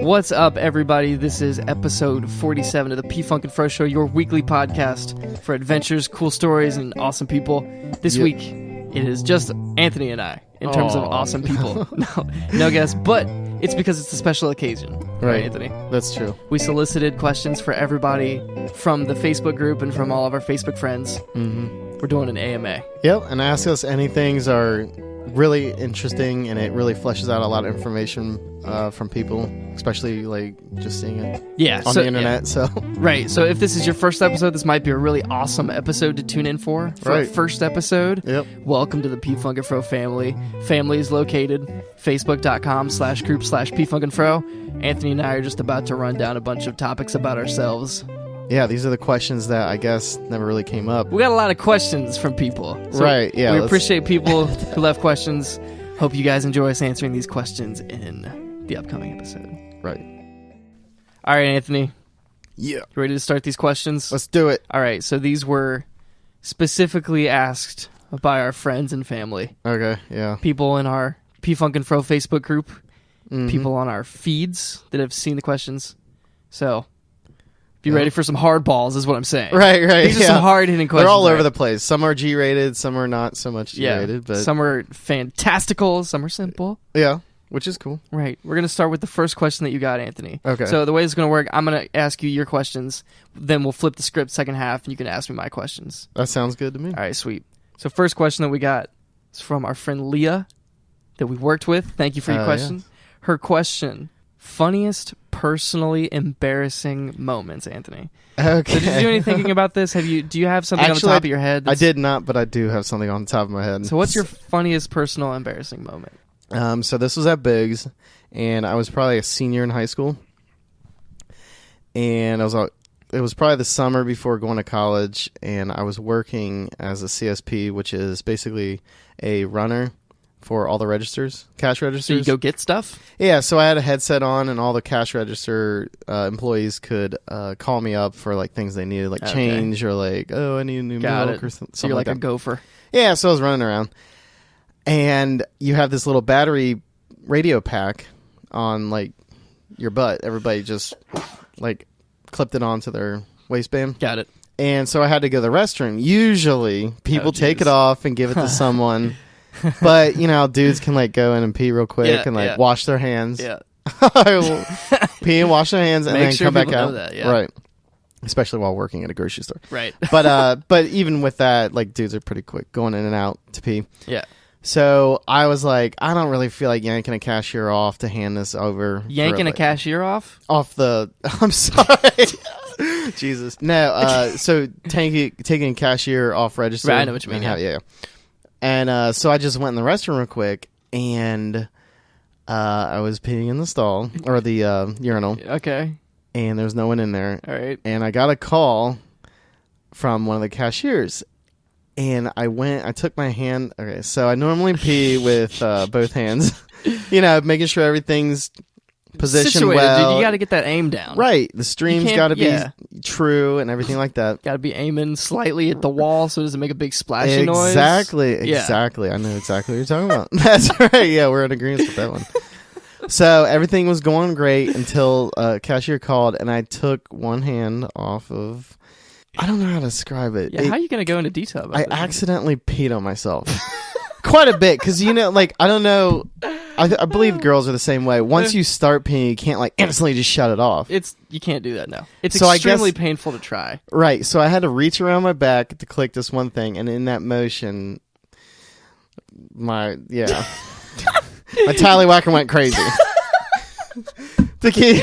What's up, everybody? This is episode 47 of the P-Funk and Fro Show, your weekly podcast for adventures, cool stories, and awesome people. This week, it is just Anthony and I, in terms of awesome people. No guests, but it's because it's a special occasion. Right, Anthony? That's true. We solicited questions for everybody from the Facebook group and from all of our Facebook friends. Mm-hmm. We're doing an AMA. Yep, and Ask Us Anythings are really interesting, and it really fleshes out a lot of information from people, especially like just seeing it on the internet. So right, so if this is your first episode, this might be a really awesome episode to tune in for our first episode. Yep. Welcome to the P-Funk and Fro family. Family is located facebook.com/group/P-Funk and Fro. Anthony and I are just about to run down a bunch of topics about ourselves. Yeah, these are the questions that I guess never really came up. We got a lot of questions from people. So right, yeah. We appreciate people who left questions. Hope you guys enjoy us answering these questions in the upcoming episode. Right. All right, Anthony. Yeah. You ready to start these questions? Let's do it. All right, so these were specifically asked by our friends and family. Okay, yeah. People in our P-Funk and Fro Facebook group. Mm-hmm. People on our feeds that have seen the questions. So... be ready for some hard balls, is what I'm saying. Right. These are some hard-hitting questions. They're all over the place. Some are G-rated, some are not so much G-rated. But some are fantastical, some are simple. Yeah, which is cool. Right. We're going to start with the first question that you got, Anthony. Okay. So the way it's going to work, I'm going to ask you your questions, then we'll flip the script second half, and you can ask me my questions. That sounds good to me. All right, sweet. So first question that we got is from our friend Leah that we worked with. Thank you for your question. Yeah. Her question... funniest personally embarrassing moments, Anthony. Okay. So did you do any thinking about this? Do you have something on the top of your head? I did not, but I do have something on the top of my head. So what's your funniest personal embarrassing moment? So this was at Biggs, and I was probably a senior in high school. And it was probably the summer before going to college, and I was working as a CSP, which is basically a runner for all the cash registers. So you go get stuff? Yeah, so I had a headset on, and all the cash register employees could call me up for like things they needed, like change or like, oh, I need a new milk or something. So you're like a gopher. Yeah, so I was running around. And you have this little battery radio pack on like your butt. Everybody just like clipped it onto their waistband. Got it. And so I had to go to the restroom. Usually people take it off and give it to someone. But, you know, dudes can, like, go in and pee real quick and, like, wash their hands. Yeah. Pee and wash their hands and then come back out. Know that, yeah. Right. Especially while working at a grocery store. Right. But even with that, like, dudes are pretty quick going in and out to pee. Yeah. So I was like, I don't really feel like yanking a cashier off to hand this over. Yanking a cashier off? Off the... I'm sorry. Jesus. No, so taking a cashier off register. Right, I know what you mean. Yeah. And so I just went in the restroom real quick, and I was peeing in the stall, or the urinal. Okay. And there was no one in there. All right. And I got a call from one of the cashiers, and I took my hand. Okay, so I normally pee with both hands, you know, making sure everything's positioned situated, well. Dude, you got to get that aim down. Right. The stream's got to be true and everything like that. Got to be aiming slightly at the wall so it doesn't make a big splashing noise. Exactly. I know exactly what you're talking about. That's right. Yeah, we're in agreement with that one. So everything was going great until a cashier called, and I took one hand off of... I don't know how to describe it. Yeah, how are you going to go into detail about that? I accidentally peed on myself. Quite a bit, because, you know, like, I don't know... I believe girls are the same way. Once you start peeing, you can't like instantly just shut it off. You can't do that now. It's extremely painful to try. Right. So I had to reach around my back to click this one thing, and in that motion, my tallywhacker went crazy. The kid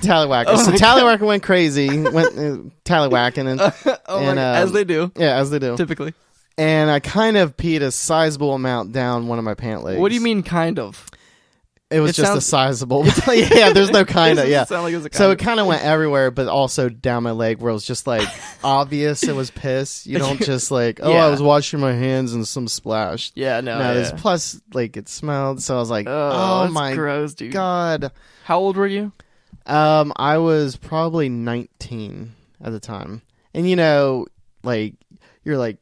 tallywhacker. So tallywhacker went crazy, tallywhacking, and as they do. Yeah, as they do. Typically. And I kind of peed a sizable amount down one of my pant legs. What do you mean, kind of? It was just a sizable. Yeah, there's no kind of. Yeah. Sound like it was a kind so of. It kind of went everywhere, but also down my leg, where it was just like obvious it was piss. You don't just like, oh, I was washing my hands and some splash. Yeah, no. There's plus like it smelled, so I was like, oh my gross, dude. God. How old were you? I was probably 19 at the time, and you know, like you're like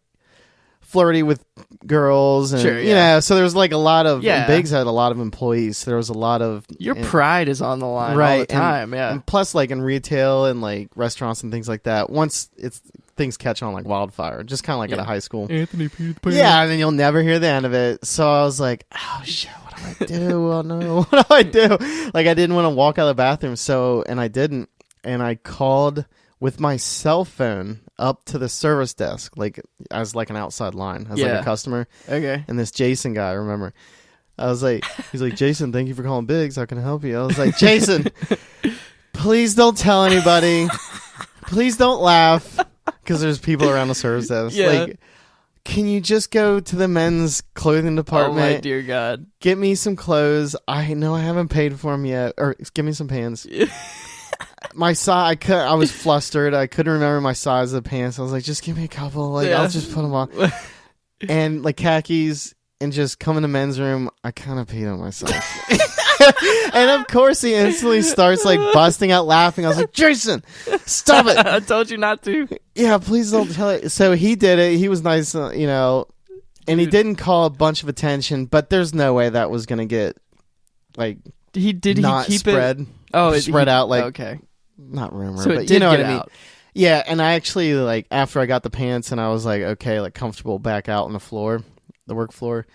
flirty with girls, and Sure, you know, so there was like a lot of. Yeah. And Biggs had a lot of employees. So there was a lot of Your pride is on the line all the time. And plus, like in retail and like restaurants and things like that, once things catch on like wildfire, just kind of like at a high school. Anthony P. the Yeah, and then you'll never hear the end of it. So I was like, oh shit, what do I do? Oh no, what do I do? Like I didn't want to walk out of the bathroom, and I didn't, and I called with my cell phone up to the service desk, like as like an outside line, as like a customer. Okay. And this Jason guy, I remember, I was like, he's like, Jason, thank you for calling Biggs. How can I help you? I was like, Jason, please don't tell anybody. Please don't laugh, because there's people around the service desk. Yeah. Like, can you just go to the men's clothing department? Oh my dear God. Get me some clothes. I know I haven't paid for them yet. Or give me some pants. My size, I was flustered. I couldn't remember my size of the pants. I was like, just give me a couple. Like, I'll just put them on. And like khakis, and just come in the men's room. I kind of peed on myself. And of course, he instantly starts like busting out laughing. I was like, Jason, stop it. I told you not to. Yeah, please don't tell it. So he did it. He was nice, you know, and he didn't call a bunch of attention, but there's no way that was going to get like He not keep spread. it? Oh, spread out like okay. Not rumor, So it but did you know get what I mean. out. Yeah, and I actually like after I got the pants and I was like okay, like comfortable back out on the floor, the work floor.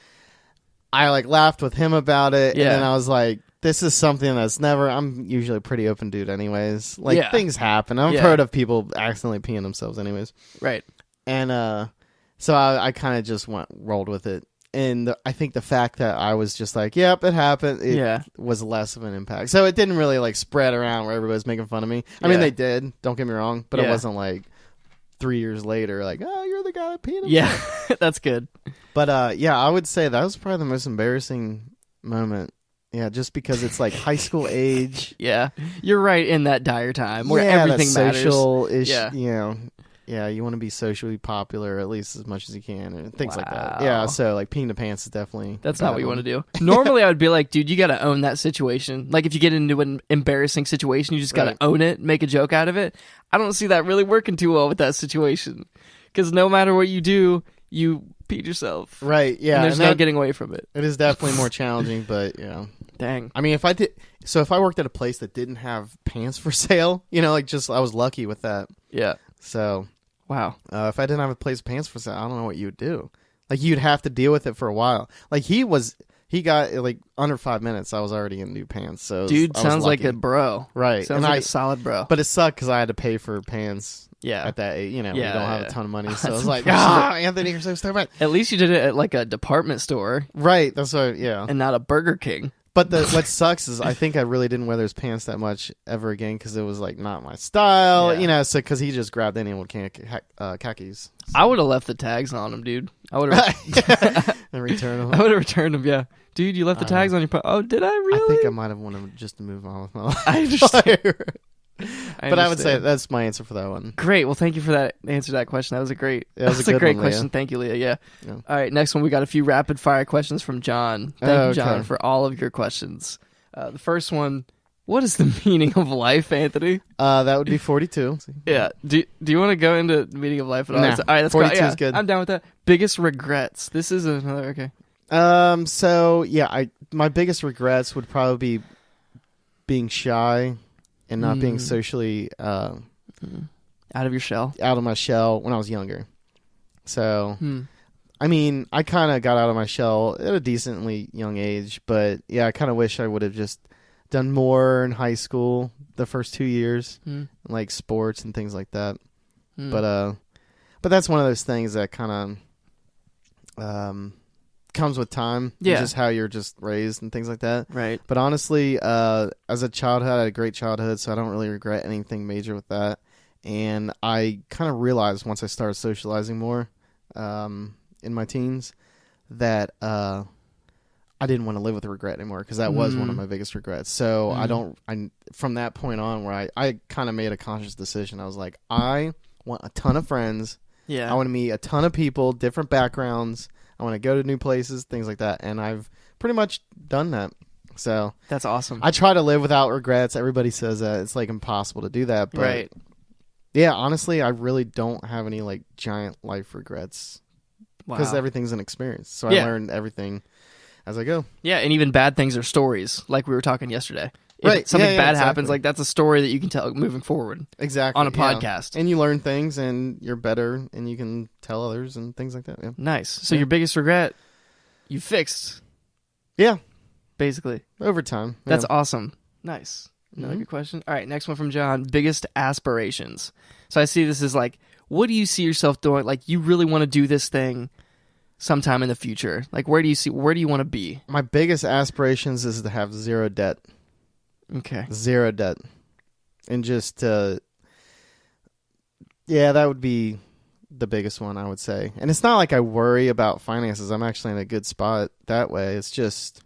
I like laughed with him about it, and then I was like, this is something that's never. I'm usually a pretty open dude, anyways. Like things happen. I've heard of people accidentally peeing themselves, anyways. Right. And so I kind of just rolled with it. And I think the fact that I was just like, yep, it happened, it was less of an impact. So it didn't really like spread around where everybody was making fun of me. I mean, they did, don't get me wrong, but it wasn't like 3 years later, like, oh, you're the guy that peed himself. Yeah, that's good. But I would say that was probably the most embarrassing moment. Yeah, just because it's like high school age. Yeah, you're right in that dire time where everything matters. Social you know. Yeah, you want to be socially popular at least as much as you can, and things like that. Yeah, so like peeing the pants is definitely that's not what you want to do. Normally, I would be like, dude, you got to own that situation. Like if you get into an embarrassing situation, you just got to own it, make a joke out of it. I don't see that really working too well with that situation, because no matter what you do, you peed yourself. Right. Yeah. And there's no getting away from it. It is definitely more challenging, but yeah. Dang. I mean, if I worked at a place that didn't have pants for sale, you know, like I was lucky with that. Yeah. So. Wow. If I didn't have a place of pants for sale, I don't know what you would do. Like you'd have to deal with it for a while. Like he got like under 5 minutes. I was already in new pants. So dude, sounds like a bro. Right. Sounds like a solid bro. But it sucked because I had to pay for pants. Yeah. At that age, you know, you don't have a ton of money. So I was like, Anthony, you're so stupid. At least you did it at like a department store. Right. That's what. Yeah. And not a Burger King. But what sucks is I think I really didn't wear those pants that much ever again because it was like not my style, you know. So because he just grabbed any old khakis. So. I would have left the tags on them, dude. I would have and returned them. I would have returned them. Yeah, dude, you left the tags on your. Oh, did I really? I think I might have wanted just to move on with my life. I understand. But I would say that's my answer for that one. Great. Well, thank you for that answer to that question. That was a great. That was a great one, question. Leah. Thank you, Leah. Yeah. All right. Next one, we got a few rapid fire questions from John. Thank you, John, for all of your questions. The first one: what is the meaning of life, Anthony? That would be 42. Yeah. Do you want to go into the meaning of life at all? Nah, all right. Let's 42 go. is good. I'm down with that. Biggest regrets. This is another okay. So yeah, my biggest regrets would probably be being shy and not being socially out of your shell. Out of my shell when I was younger. So, I mean, I kind of got out of my shell at a decently young age, but yeah, I kind of wish I would have just done more in high school the first 2 years, like sports and things like that. But that's one of those things that kind of comes with time. Yeah. Just how you're just raised and things like that. Right. But honestly, as a childhood, I had a great childhood, so I don't really regret anything major with that. And I kind of realized once I started socializing more in my teens that I didn't want to live with regret anymore because that was one of my biggest regrets. So from that point on where I kind of made a conscious decision. I was like, I want a ton of friends. Yeah. I want to meet a ton of people, different backgrounds. I want to go to new places, things like that. And I've pretty much done that. So that's awesome. I try to live without regrets. Everybody says that it's like impossible to do that. But right. Yeah, honestly, I really don't have any like giant life regrets. because Wow. everything's an experience. So Yeah. I learned everything as I go. Yeah, and even bad things are stories, like we were talking yesterday. If Right. something Yeah, bad exactly. happens, like that's a story that you can tell moving forward Exactly. on a yeah. podcast. And you learn things, and you're better, and you can tell others and things like that. Yeah. Nice. So Yeah. your biggest regret, you fixed, Yeah. basically. Over time. Yeah. That's awesome. Nice. Another Mhm. good question. All right, next one from John. Biggest aspirations. So I see this as like, what do you see yourself doing? Like, you really want to do this thing sometime in the future. Like, where do you want to be? My biggest aspirations is to have zero debt. Okay. Zero debt. And just, that would be the biggest one, I would say. And it's not like I worry about finances. I'm actually in a good spot that way. It's just,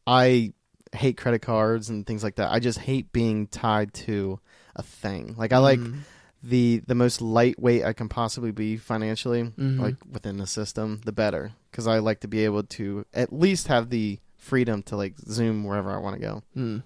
I hate credit cards and things like that. I just hate being tied to a thing. Like, I like the most lightweight I can possibly be financially, like within the system, the better. Because I like to be able to at least have the freedom to like zoom wherever I want to go and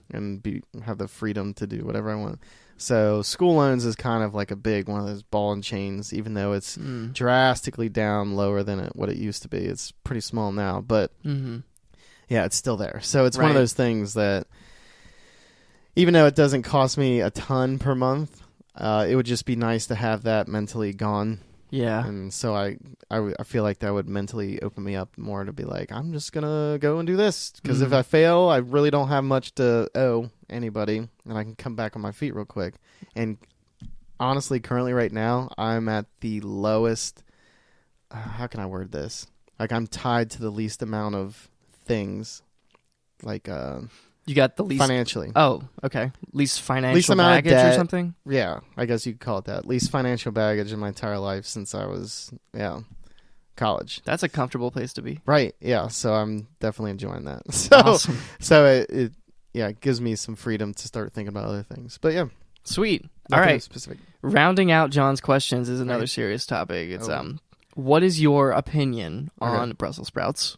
have the freedom to do whatever I want. So school loans is kind of like a big one of those ball and chains, even though it's drastically down lower than what it used to be. It's pretty small now, but yeah, it's still there. So it's one of those things that even though it doesn't cost me a ton per month, it would just be nice to have that mentally gone. Yeah. And so I feel like that would mentally open me up more to be like, I'm just going to go and do this. Because if I fail, I really don't have much to owe anybody. And I can come back on my feet real quick. And honestly, currently right now, I'm at the lowest. How can I word this? Like, I'm tied to the least amount of things. Like, you got the least financially. Oh, okay. Least financial Least amount of baggage or debt. something? Yeah, I guess you could call it that. Least financial baggage in my entire life since I was, college. That's a comfortable place to be. Right, yeah. So I'm definitely enjoying that. So, Awesome. so it gives me some freedom to start thinking about other things. But yeah. Sweet. All nothing right. Specific. Rounding out John's questions is another Right. serious topic. It's what is your opinion on Okay. Brussels sprouts?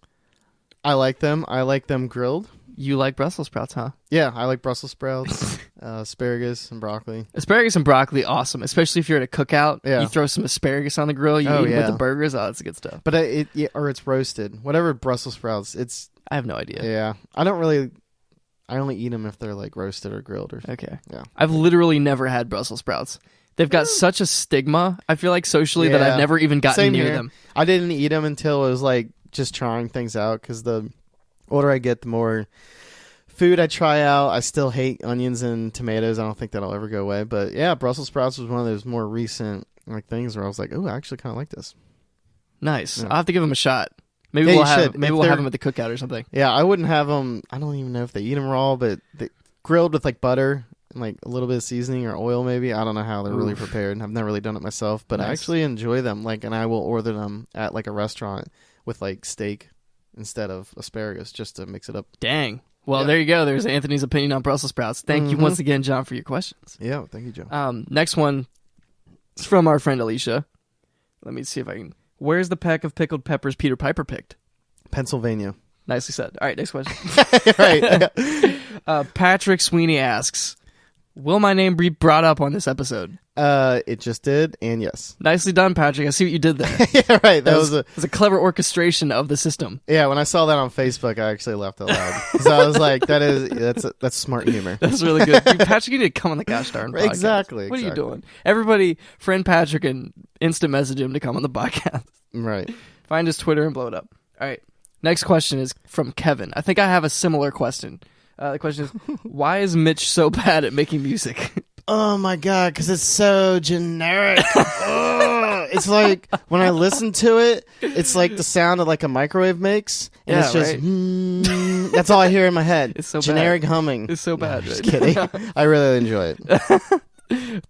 I like them. I like them grilled. You like Brussels sprouts, huh? Yeah, I like Brussels sprouts, asparagus, and broccoli. Asparagus and broccoli, awesome. Especially if you're at a cookout. Yeah. You throw some asparagus on the grill. You eat it with the burgers. Oh, that's good stuff. But or it's roasted. Whatever Brussels sprouts, it's... I have no idea. Yeah. I only eat them if they're like roasted or grilled. Okay. Yeah. I've literally never had Brussels sprouts. They've got such a stigma, I feel like, socially, that I've never even gotten Same near here. them. I didn't eat them until it was like just trying things out, because the older I get, the more food I try out. I still hate onions and tomatoes. I don't think that'll ever go away. But yeah, Brussels sprouts was one of those more recent like things where I was like, oh, I actually kind of like this. Nice. Yeah. I'll have to give them a shot. Maybe Yeah, we'll you have should. maybe If we'll have they're- them at the cookout or something. Yeah, I wouldn't have them. I don't even know if they eat them raw, but grilled with like butter and like a little bit of seasoning or oil maybe. I don't know how they're really prepared. I've never really done it myself, but I Nice. actually enjoy them. Like, and I will order them at like a restaurant with like steak instead of asparagus just to mix it up. Dang. Well, Yeah. there you go. There's Anthony's opinion on Brussels sprouts. Thank you once again, John, for your questions. Yeah, thank you, Joe. Next one is from our friend Alicia. Let me see if I can. Where's the peck of pickled peppers Peter Piper picked? Pennsylvania. Nicely said. All right, next question. Right. Patrick Sweeney asks, will my name be brought up on this episode? It just did, and yes. Nicely done, Patrick. I see what you did there. Yeah, right. That was it was a clever orchestration of the system. Yeah, when I saw that on Facebook, I actually laughed out loud. So I was like, that's smart humor. That's really good. Dude, Patrick, you need to come on the gosh darn podcast. Exactly. What are you doing? Everybody, friend Patrick and instant message him to come on the podcast. Right. Find his Twitter and blow it up. All right. Next question is from Kevin. I think I have a similar question. The question is, why is Mitch so bad at making music? Oh my god, because it's so generic. Ugh. It's like when I listen to it, it's like the sound of like a microwave makes, and Yeah, it's just right. that's all I hear in my head. It's so generic bad. humming. It's so bad. Just right? kidding. I really enjoy it.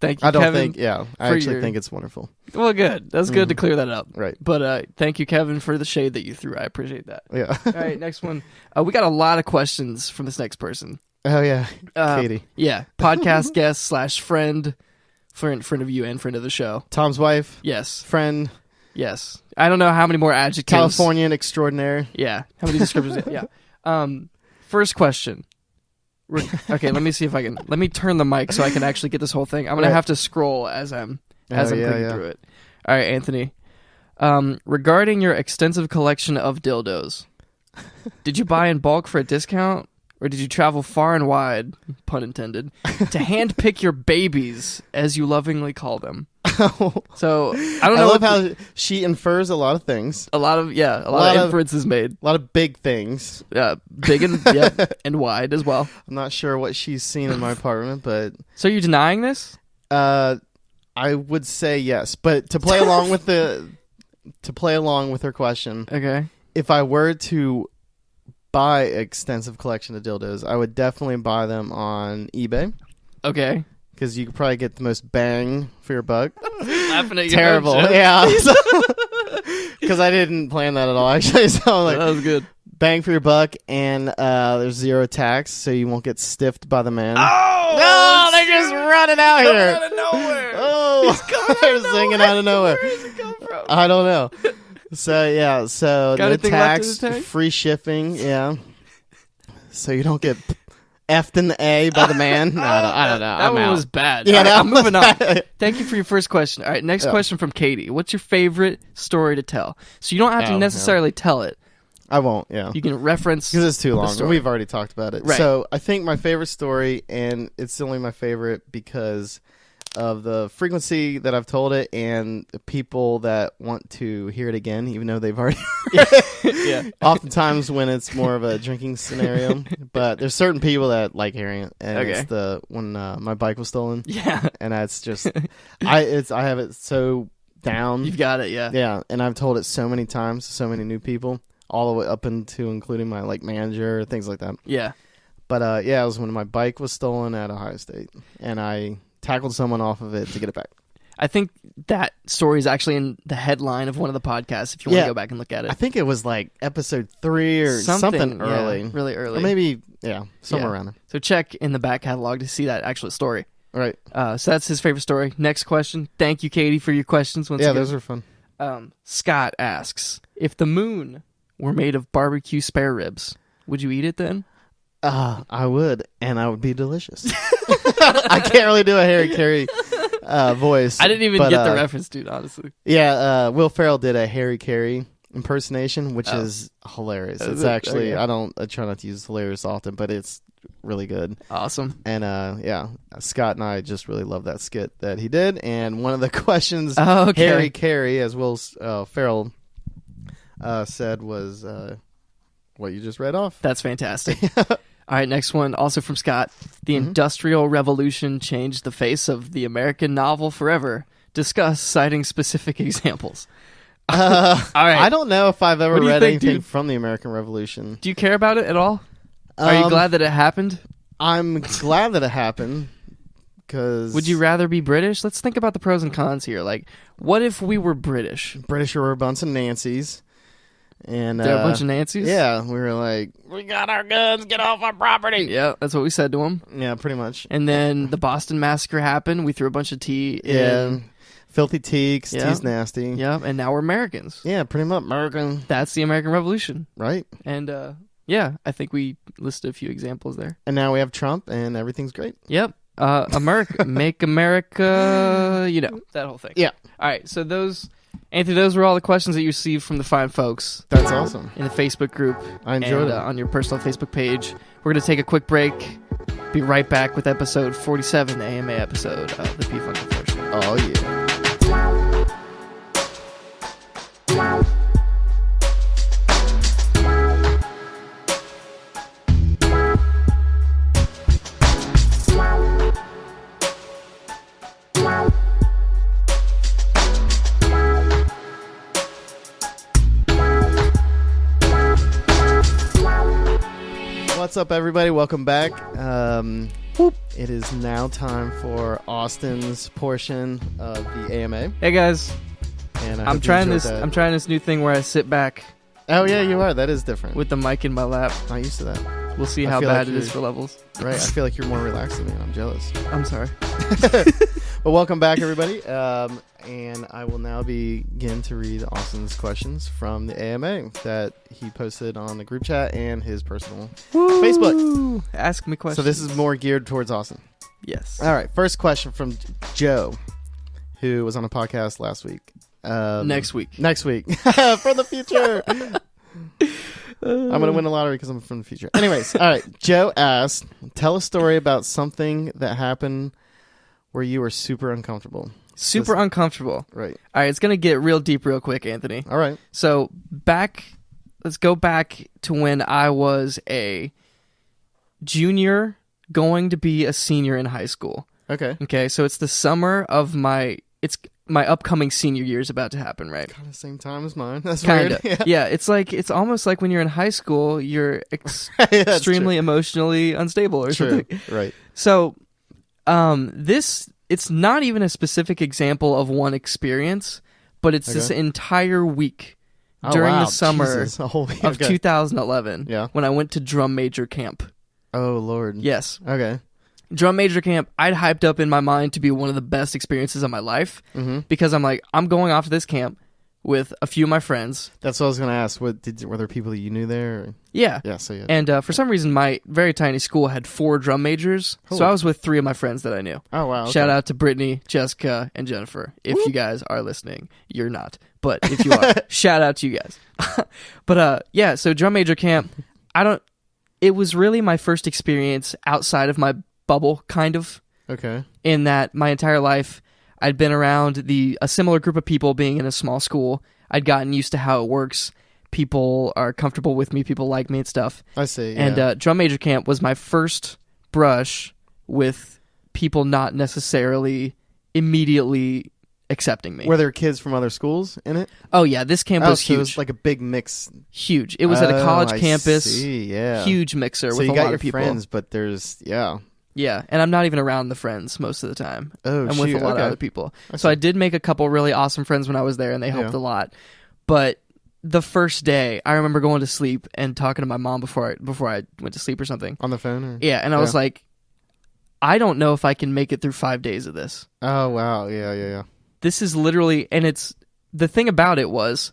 Thank you, I don't Kevin. think. Yeah, I for actually your- think it's wonderful. Well, good. That's good to clear that up. Right. But thank you, Kevin, for the shade that you threw. I appreciate that. Yeah. All right, next one. We got a lot of questions from this next person. Oh yeah, Katie, Yeah, podcast guest / friend of you and friend of the show. Tom's wife, Yes, friend, yes. I don't know how many more adjectives. Californian extraordinaire. Yeah, how many descriptors? Yeah. First question. Okay, let me see if I can. Let me turn the mic so I can actually get this whole thing. I'm gonna Right. have to scroll as I'm clicking through it. All right, Anthony. Regarding your extensive collection of dildos, did you buy in bulk for a discount? Or did you travel far and wide, pun intended, to handpick your babies, as you lovingly call them? So I don't know. I love how she infers a lot of things. A lot of inference is made. A lot of big things. Big and and wide as well. I'm not sure what she's seen in my apartment, but so you're denying this? I would say yes, but to play along with her question, okay. If I were to buy an extensive collection of dildos, I would definitely buy them on eBay. Okay. Because you could probably get the most bang for your buck. Laughing at you. Terrible. Yeah. Because I didn't plan that at all, actually. So like, that was good. Bang for your buck, and there's 0 tax, so you won't get stiffed by the man. Oh! No, they're just running out here. Out of nowhere. Oh, he's coming they're singing out of nowhere. Where is it coming from? I don't know. So yeah, so Got no anything left in tax, the tank? free shipping, yeah. So you don't get F'd in the A by the man. No, I don't know. That one out. was bad. Yeah, All right, I'm moving on. bad. Thank you for your first question. All right, next question from Katie. What's your favorite story to tell? So you don't have to necessarily tell it. I won't. Yeah, You can reference because it's too long. story. We've already talked about it. Right. So I think my favorite story, and it's only my favorite because of the frequency that I've told it and the people that want to hear it again, even though they've already heard it. Yeah. Oftentimes when it's more of a drinking scenario, but there's certain people that like hearing it, and Okay. it's when my bike was stolen, Yeah. and that's just I have it so down. You've got it, yeah. Yeah, and I've told it so many times to so many new people, all the way up into including my manager, things like that. Yeah. But it was when my bike was stolen at Ohio State, and I tackled someone off of it to get it back. I think that story is actually in the headline of one of the podcasts if you want to go back and look at it. I think it was episode 3 or something early. Yeah, really early. Or maybe, somewhere around there. So check in the back catalog to see that actual story. Right. So that's his favorite story. Next question. Thank you, Katie, for your questions. Once again. Those are fun. Scott asks, if the moon were made of barbecue spare ribs, would you eat it then? I would, and I would be delicious. I can't really do a Harry Carey voice. I didn't even get the reference, dude, honestly. Yeah, Will Ferrell did a Harry Carey impersonation, which is hilarious. It's actually, I try not to use hilarious often, but it's really good. Awesome. And Scott and I just really love that skit that he did. And one of the questions Harry Carey, as Will Ferrell said, was what you just read off. That's fantastic. All right, next one, also from Scott. The Industrial Revolution changed the face of the American novel forever. Discuss, citing specific examples. All right. I don't know if I've ever read anything dude? from the American Revolution. Do you care about it at all? Are you glad that it happened? I'm glad that it happened. Because would you rather be British? Let's think about the pros and cons here. What if we were British? British were a bunch of Nancy's. And they're a bunch of Nancy's? Yeah, we were like, we got our guns, get off our property. Yeah, that's what we said to them. Yeah, pretty much. And then the Boston Massacre happened. We threw a bunch of tea in. Yeah, filthy teaks, tea's nasty. Yeah, and now we're Americans. Yeah, pretty much American. That's the American Revolution. Right. And I think we listed a few examples there. And now we have Trump, and everything's great. Yep. America, make America, that whole thing. Yeah. All right, so Anthony, those were all the questions that you received from the fine folks. That's awesome. In the Facebook group. I enjoyed it. On your personal Facebook page. We're going to take a quick break. Be right back with episode 47, the AMA episode of the P Funkin' Flow Show. Oh, yeah. What's up, everybody? Welcome back. It is now time for Austin's portion of the AMA. Hey guys, And I'm trying this new thing where I sit back. Oh yeah, you are. That is different. With the mic in my lap. Not used to that. We'll see how bad it is for levels. Right. I feel like you're more relaxed than me. I'm jealous. I'm sorry. Well, welcome back, everybody. And I will now begin to read Austin's questions from the AMA that he posted on the group chat and his personal Facebook. Ask me questions. So this is more geared towards Austin. Yes. All right. First question from Joe, who was on a podcast last week. Next week. Next week. From the future. I'm going to win the lottery because I'm from the future. Anyways, all right. Joe asked, tell a story about something that happened where you were super uncomfortable. Super uncomfortable. Right. All right, it's going to get real deep real quick, Anthony. All right. So let's go back to when I was a junior going to be a senior in high school. Okay, so it's the summer of my upcoming senior year is about to happen, right? Kind of same time as mine. That's Kinda. weird. Yeah, it's almost like when you're in high school, you're extremely emotionally unstable or something. Right. So, it's not even a specific example of one experience, but it's this entire week during the summer of 2011 when I went to drum major camp. Oh, Lord. Yes. Okay. Drum major camp, I'd hyped up in my mind to be one of the best experiences of my life because I'm like, I'm going off to this camp with a few of my friends. That's what I was going to ask. Were there people that you knew there? Or? Yeah. Yeah. So yeah. And for some reason, my very tiny school had 4 drum majors, so I was with 3 of my friends that I knew. Oh wow! Okay. Shout out to Brittany, Jessica, and Jennifer. If you guys are listening, you're not, but if you are, shout out to you guys. But yeah. So drum major camp, It was really my first experience outside of my bubble, kind of. Okay. In that my entire life, I'd been around a similar group of people being in a small school. I'd gotten used to how it works. People are comfortable with me. People like me and stuff. I see. Yeah. And drum major camp was my first brush with people not necessarily immediately accepting me. Were there kids from other schools in it? Oh yeah, this camp was huge. It was like a big mix. Huge. It was at a college campus. See, yeah. Huge mixer so with you a got lot your of people. Friends, but there's Yeah, and I'm not even around the friends most of the time. Oh, I'm with a lot of other people. I so I did make a couple really awesome friends when I was there, and they helped a lot. But the first day, I remember going to sleep and talking to my mom before I went to sleep or something. On the phone? Or? Yeah, and I was like, I don't know if I can make it through 5 days of this. Oh, wow. Yeah. This is literally, and the thing about it was,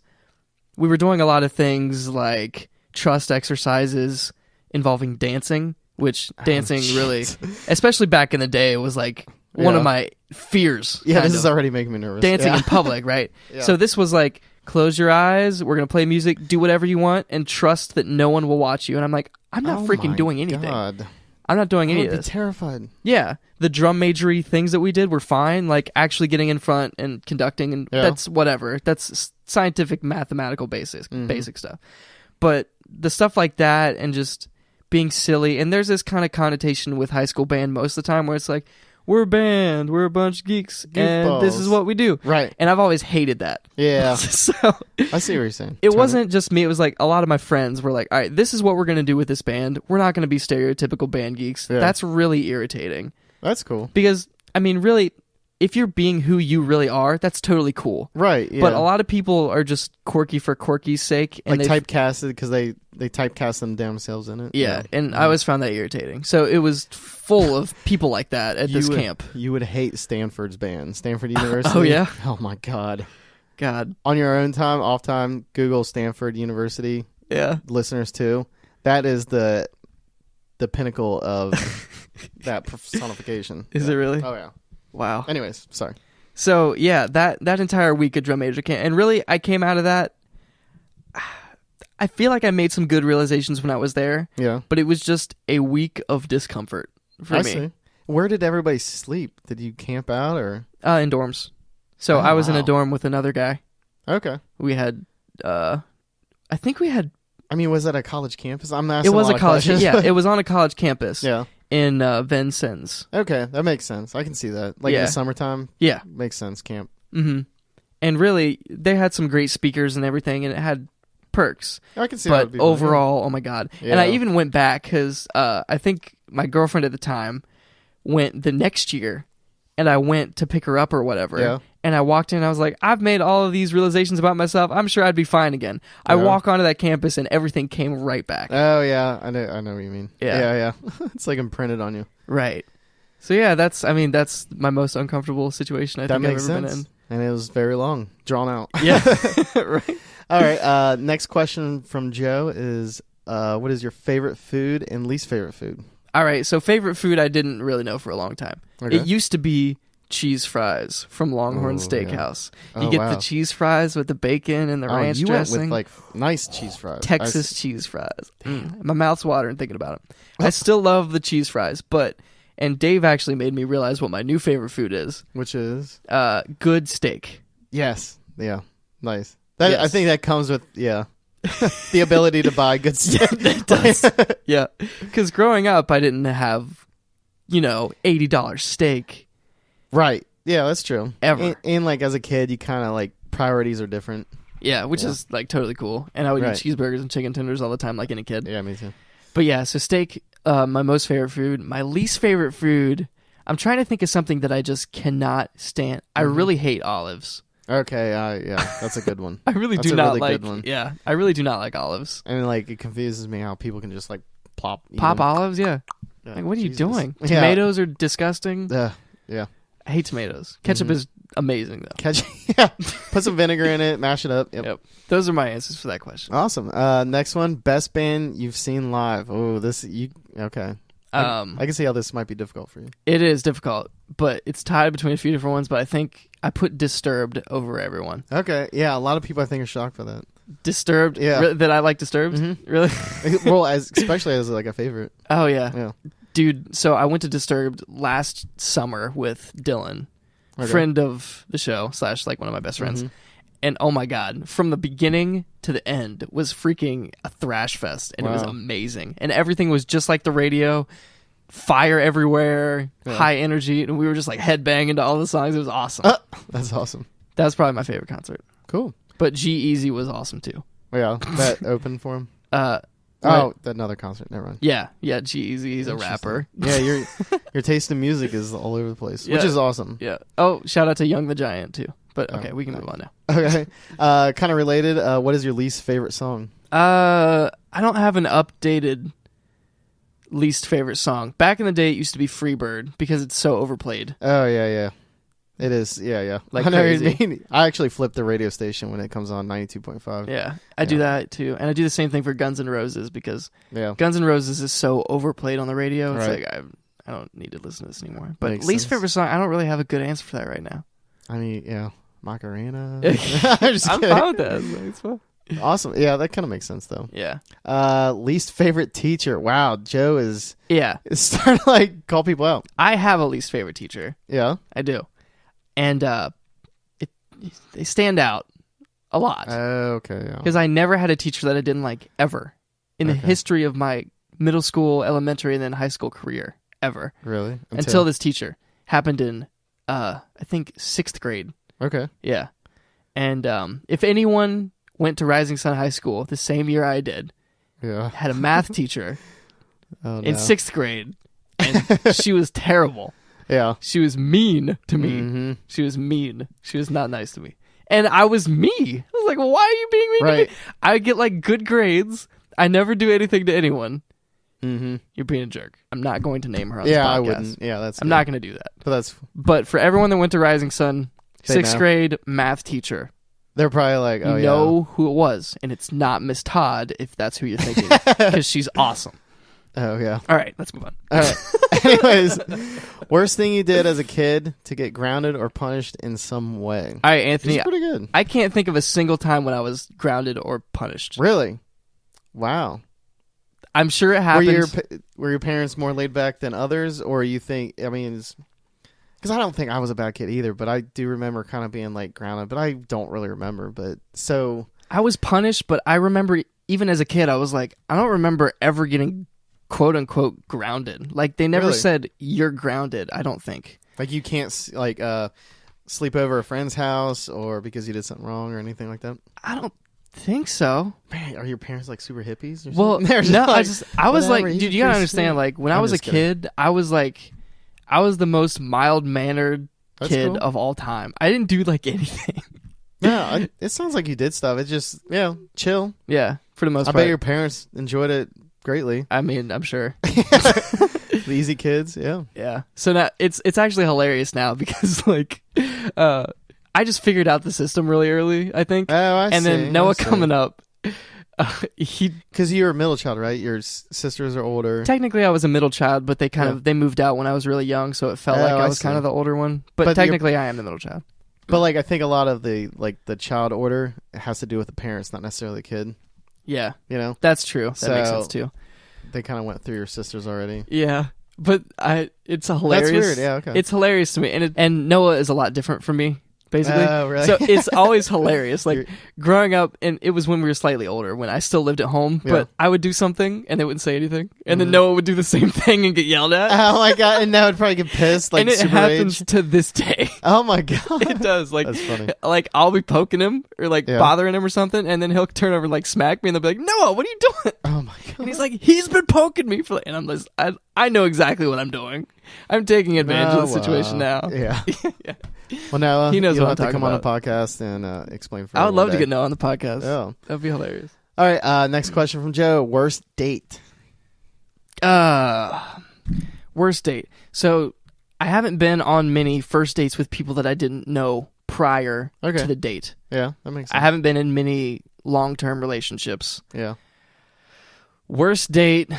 we were doing a lot of things like trust exercises involving dancing, which dancing really, especially back in the day, was like one of my fears. Yeah, this is already making me nervous. Dancing in public, right? Yeah. So this was like, close your eyes, we're going to play music, do whatever you want, and trust that no one will watch you. And I'm like, I'm not freaking doing anything. God. I'm not doing any of this. I'd be terrified. Yeah. The drum majory things that we did were fine, like actually getting in front and conducting, and that's whatever. That's scientific, mathematical basic stuff. But the stuff like that and just being silly, and there's this kind of connotation with high school band most of the time where it's like, we're a band, we're a bunch of geeks, and this is what we do. Right. And I've always hated that. Yeah. So I see what you're saying. It wasn't just me. It was like a lot of my friends were like, all right, this is what we're going to do with this band. We're not going to be stereotypical band geeks. Yeah. That's really irritating. That's cool. Because, I mean, really, if you're being who you really are, that's totally cool. Right, yeah. But a lot of people are just quirky for quirky's sake. And like typecasted because they typecast them themselves in it. Yeah, and I always found that irritating. So it was full of people like that at this camp. You would hate Stanford's band. Stanford University. Oh, yeah? Oh, my God. God. On your own time, off time, Google Stanford University. Yeah. Listeners, too. That is the pinnacle of that personification. Is it really? Oh, yeah. Wow. Anyways, sorry. So, yeah, that entire week of drum major camp, and really, I came out of that, I feel like I made some good realizations when I was there. Yeah. But it was just a week of discomfort for me. See. Where did everybody sleep? Did you camp out or? In dorms. So I was in a dorm with another guy. Okay. We had, I think we had. I mean, was that a college campus? I'm asking. It was a college. Yeah, it was on a college campus. Yeah. In Vincennes. Okay, that makes sense. I can see that. Like in the summertime. Yeah. Makes sense. Camp. Mm-hmm. And really, they had some great speakers and everything, and it had perks. I can see but that. But overall, oh my God. Yeah. And I even went back because I think my girlfriend at the time went the next year, and I went to pick her up or whatever. Yeah. And I walked in, and I was like, I've made all of these realizations about myself. I'm sure I'd be fine again. Yeah. I walk onto that campus, and everything came right back. Oh, yeah. I know what you mean. Yeah. It's like imprinted on you. Right. So, yeah, that's my most uncomfortable situation I think I've ever been in. And it was very long, drawn out. Yeah. Right. All right. Next question from Joe is, what is your favorite food and least favorite food? All right. So, favorite food I didn't really know for a long time. Okay. It used to be cheese fries from Longhorn Ooh, Steakhouse. yeah. You Oh, get wow. the cheese fries with the bacon and the ranch you dressing. went with nice cheese fries. Texas cheese fries. My mouth's watering thinking about it. I still love the cheese fries, and Dave actually made me realize what my new favorite food is. Which is? Good steak. Yes. Yeah. Nice. That, Yes. I think that comes with, the ability to buy good steak. It does. Yeah. Because growing up, I didn't have, $80 steak. Right. Yeah, that's true. Ever. And like as a kid, you kind of like priorities are different. Yeah, which is like totally cool. And I would Right. eat cheeseburgers and chicken tenders all the time like any kid. Yeah, me too. But yeah, so steak, my most favorite food. My least favorite food, I'm trying to think of something that I just cannot stand. I really hate olives. Okay, yeah, that's a good one. I really That's do a not really like. good one. Yeah, I really do not like olives. And like it confuses me how people can just like pop Olives, yeah. Yeah, Like, what are you Jesus. doing? Yeah. Tomatoes are disgusting. Yeah. I hate tomatoes. Ketchup is amazing though. Catch. Yeah. Put some vinegar in it. Mash it up. Yep. Those are my answers for that question. Awesome. Next one. Best band you've seen live. Oh, okay. I can see how this might be difficult for you. It is difficult, but it's tied between a few different ones. But I think I put Disturbed over everyone. Okay. Yeah. A lot of people I think are shocked by that. Disturbed. Yeah. That I like Disturbed. Really? Well, especially as like a favorite. Oh yeah. Yeah. Dude, so I went to Disturbed last summer with Dylan, friend of the show / like one of my best friends. And oh my God, from the beginning to the end was freaking a thrash fest. And it was amazing. And everything was just like the radio, fire everywhere, high energy. And we were just like headbanging to all the songs. It was awesome. That's awesome. That was probably my favorite concert. Cool. But G-Eazy was awesome too. Yeah. That opened for him. That another concert. Never mind. Yeah. G-Eazy. He's a rapper. Yeah, your taste in music is all over the place, which Yeah. is awesome. Yeah. Oh, shout out to Young the Giant too. But okay, we can move on now. Okay. Kind of related. What is your least favorite song? I don't have an updated least favorite song. Back in the day, it used to be Freebird because it's so overplayed. Oh yeah. It is. Yeah. Like I know crazy. what you mean. I actually flip the radio station when it comes on 92.5. Yeah, I do that too, and I do the same thing for Guns N' Roses because Guns N' Roses is so overplayed on the radio. It's like I don't need to listen to this anymore. But Makes least sense. favorite song, I don't really have a good answer for that right now. I mean, yeah, Macarena. I'm just kidding. fine with that. It's fun. Awesome. Yeah, that kind of makes sense though. Yeah. Least favorite teacher. Wow, Joe is starting to like call people out. I have a least favorite teacher. Yeah, I do, and they stand out a lot. Okay. Yeah. Because I never had a teacher that I didn't like ever in the history of my middle school, elementary, and then high school career ever. Really? Until this teacher happened in, I think, 6th grade. Okay. Yeah. And if anyone went to Rising Sun High School the same year I did, had a math teacher in 6th grade, and she was terrible. Yeah. She was mean to me. Mm-hmm. She was mean. She was not nice to me. And I was me. I was like, well, why are you being mean to me? I get like good grades. I never do anything to anyone. Mm-hmm. You're being a jerk. I'm not going to name her on this podcast. I wouldn't. Yeah, I'm not going to do that. But for everyone that went to Rising Sun, They 6th know. grade math teacher, they're probably like, oh you know who it was, and it's not Miss Todd if that's who you're thinking, because she's awesome. Oh yeah. All right, let's move on. All right. Anyways, worst thing you did as a kid to get grounded or punished in some way. All right, Anthony. It's pretty good. I can't think of a single time when I was grounded or punished. Really? Wow. I'm sure it happened. Were your parents more laid back than others, or you think? I mean, because I don't think I was a bad kid either, but I do remember kind of being like grounded, but I don't really remember. But so I was punished, but I remember even as a kid, I was like, I don't remember ever getting quote unquote grounded. Like they never said you're grounded. I don't think. Like you can't sleep over a friend's house or because you did something wrong or anything like that. I don't think so. Man, are your parents like super hippies? Or Well, something? no, like, I was like, whatever, dude, you gotta understand. Like when I was a kid, I was the most mild mannered kid of all time. I didn't do like anything. No, it sounds like you did stuff. It's just chill. Yeah, for the most part. I bet your parents enjoyed it greatly. I mean, I'm sure. The easy kids, yeah. So now it's actually hilarious now because like, I just figured out the system really early. I think. Oh, I see. And then Noah coming up, Because you were a middle child, right? Your sisters are older. Technically, I was a middle child, but they moved out when I was really young, so it felt like I was kind of the older one. But technically, I am the middle child. But like, I think a lot of the child order has to do with the parents, not necessarily the kid. Yeah, that's true. That makes sense too. They kind of went through your sisters already. Yeah, but it's hilarious. That's weird. Yeah, okay. It's hilarious to me, and Noah is a lot different from me. Basically, really? So it's always hilarious. Like growing up, and it was when we were slightly older, when I still lived at home. But I would do something, and they wouldn't say anything, and then Noah would do the same thing and get yelled at. Oh my god! And Noah would probably get pissed. Like, and it happens to this day. Oh my god! It does. Like, that's funny. Like I'll be poking him or like bothering him or something, and then he'll turn over and like smack me, and they'll be like, "Noah, what are you doing?" Oh my god! And he's like, "He's been poking me for," and I'm just, I know exactly what I'm doing. I'm taking advantage of the situation now. Yeah. Yeah. Well, Noah, he knows you'll what have I'm to come about. on a podcast and explain for. I would love to get Noah on the podcast. Oh, that'd be hilarious. All right, next question from Joe. Worst date? Worst date. So I haven't been on many first dates with people that I didn't know prior to the date. Yeah, that makes sense. I haven't been in many long-term relationships. Yeah. Worst date.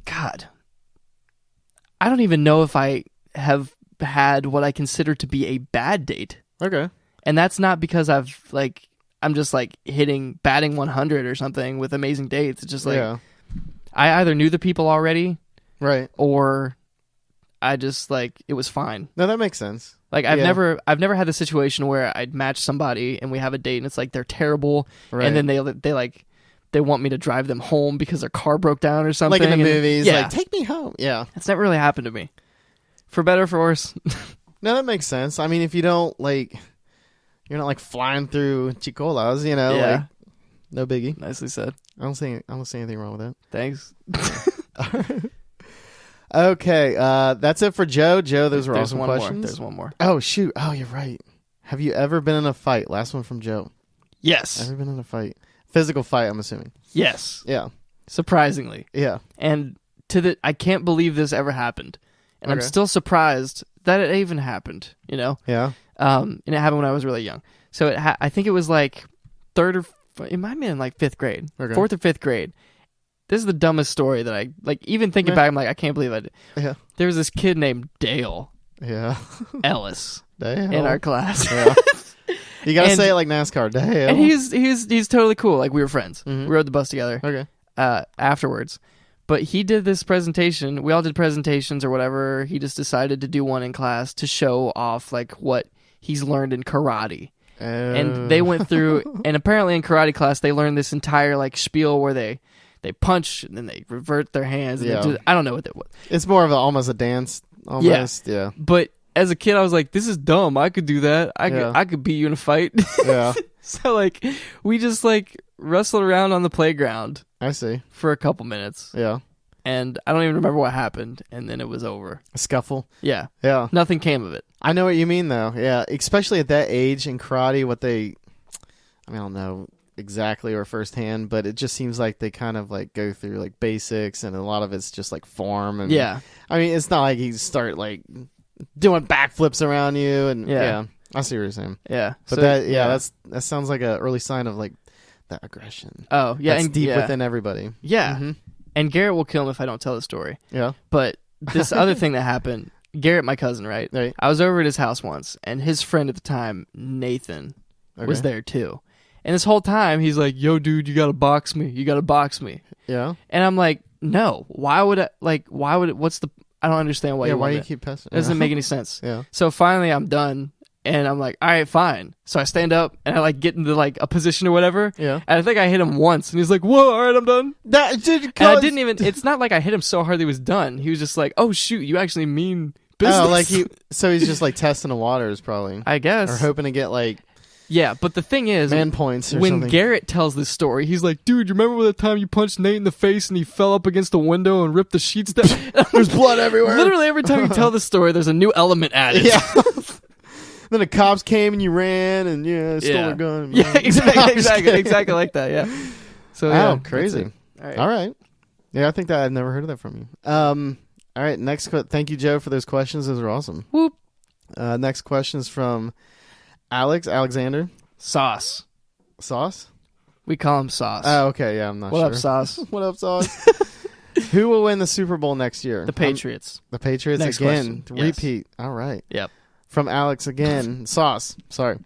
God. I don't even know if I have had what I consider to be a bad date. Okay. And that's not because I'm just like batting 100 or something with amazing dates. It's just like I either knew the people already, right, or I just like it was fine. No, that makes sense. Like I've never had the situation where I'd match somebody and we have a date and it's like they're terrible, and then they want me to drive them home because their car broke down or something. Like in the movies, like take me home. Yeah, that's never really happened to me. For better or for worse. No, that makes sense. I mean, if you don't you're not like flying through Chicolas, like no biggie. Nicely said. I don't see anything wrong with that. Thanks. Okay, that's it for Joe. Joe, those were awesome questions. There's one more. Oh shoot! Oh, you're right. Have you ever been in a fight? Last one from Joe. Yes. Ever been in a fight? Physical fight, I'm assuming. Yes. Yeah. Surprisingly. Yeah. And I can't believe this ever happened. And I'm still surprised that it even happened, Yeah. And it happened when I was really young. So I think it was like it might have been in like 5th grade. Okay. 4th or 5th grade. This is the dumbest story that I, like, even thinking back, I'm like, I can't believe I did. Yeah. There was this kid named Dale. Yeah. Ellis. Dale. In our class. Yeah. You gotta say it like NASCAR. Dale. And he's totally cool. Like, we were friends. Mm-hmm. We rode the bus together. Okay. Afterwards. But he did this presentation. We all did presentations or whatever. He just decided to do one in class to show off like what he's learned in karate. And they went through, and apparently in karate class they learned this entire like spiel where they punch and then they revert their hands. And I don't know what that was. It's more of almost a dance. Almost. Yeah. But as a kid, I was like, "This is dumb. I could do that. I could beat you in a fight." Yeah. So like, we just like wrestled around on the playground. I see. For a couple minutes. Yeah. And I don't even remember what happened, and then it was over. A scuffle? Yeah. Yeah. Nothing came of it. I know what you mean, though. Yeah. Especially at that age in karate, I don't know exactly or firsthand, but it just seems like they kind of like go through like basics, and a lot of it's just like form. And yeah. I mean, it's not like you start like doing backflips around you, and yeah. I see what you're saying. Yeah. But so, that sounds like an early sign of like that aggression. Oh, yeah. That's deep within everybody. Yeah. Mm-hmm. And Garrett will kill him if I don't tell the story. Yeah. But this other thing that happened, Garrett, my cousin, right? I was over at his house once, and his friend at the time, Nathan, was there too. And this whole time, he's like, "Yo, dude, you gotta box me. You gotta box me." Yeah. And I'm like, "No. Why would I? Like, why would it? What's the? I don't understand why. Yeah. You Why want you it. keep pestering? It doesn't make any sense." Yeah. So finally, I'm done. And I'm like, all right, fine. So I stand up and I like get into like a position or whatever. Yeah. And I think I hit him once, and he's like, "Whoa, all right, I'm done." And I didn't even. It's not like I hit him so hard that he was done. He was just like, "Oh shoot, you actually mean business." Oh, like so he's just like testing the waters, probably. I guess. Or hoping to get like. Yeah, but the thing is, man points or when something. Garrett tells this story, he's like, "Dude, you remember the time you punched Nate in the face and he fell up against the window and ripped the sheets down?" There's blood everywhere. Literally every time you tell the story, there's a new element added. Yeah. Then the cops came and you ran and stole a gun. Yeah, exactly like that. Yeah. So crazy. All right. Yeah, I think that I've never heard of that from you. All right, next. Thank you, Joe, for those questions. Those are awesome. Whoop. Next question is from Alexander. Sauce. We call him Sauce. Oh, okay. Yeah, I'm not What sure. up, Sauce? What up, Sauce? Who will win the Super Bowl next year? The Patriots. The Patriots Next again. question. Yes. Repeat. All right. Yep. From Alex again. Sauce. Sorry.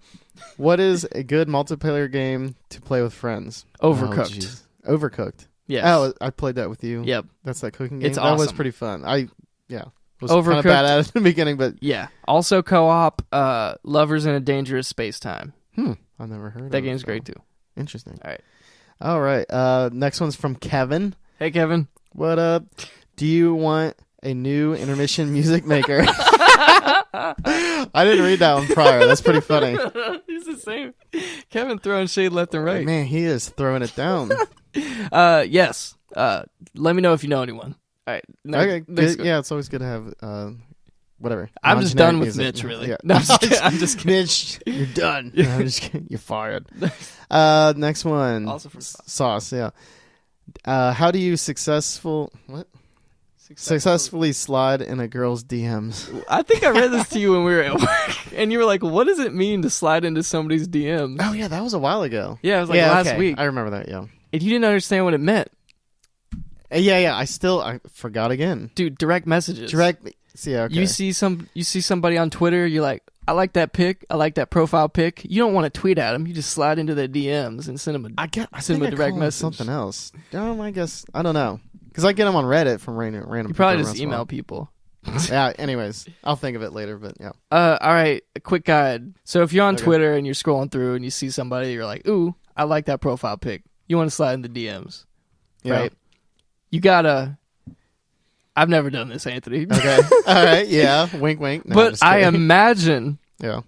What is a good multiplayer game to play with friends? Overcooked. Oh, Overcooked. Yes. Oh, I played that with you. Yep. That's that cooking game. It's That was awesome. pretty fun. Was Overcooked. kind of bad at it in the beginning, but Yeah. Also co-op, Lovers in a Dangerous Space Time. I've never heard of That it. game's so. great too. Interesting. All right. All right. Next one's from Kevin. Hey, Kevin. What up? Do you want a new intermission music maker? I didn't read that one prior. That's pretty funny. He's the same. Kevin throwing shade left and right. Man, he is throwing it down. Yes. Let me know if you know anyone. All right. Okay. Next Good. Yeah, it's always good to have whatever. I'm just non-generic done with music. Mitch, really. Yeah. No, I'm just kidding. Mitch, you're done. No, I'm just kidding. You're fired. Next one. Also from Sauce. Sauce, yeah. How do you successfully slide in a girl's DMs? I think I read this to you when we were at work, and you were like, "What does it mean to slide into somebody's DMs?" Oh yeah, that was a while ago. Yeah, it was like last okay. week. I remember that. Yeah. And you didn't understand what it meant, Yeah. I forgot again. dude. Direct messages. Direct. See, okay. You see somebody on Twitter. You're like, "I like that pic. I like that profile pic." You don't want to tweet at them. You just slide into their DMs and send them I send them a direct message. Something else. I guess I don't know because I get them on Reddit from random. You probably people just once in a email while. people. Yeah. Anyways, I'll think of it later. But yeah. All right, a quick guide. So if you're on Okay. Twitter and you're scrolling through and you see somebody, you're like, "Ooh, I like that profile pic." You want to slide in the DMs, Yeah. right? You gotta. I've never done this, Anthony. Okay. All right. Yeah. Wink, wink. No, I'm But just I kidding. imagine Yeah.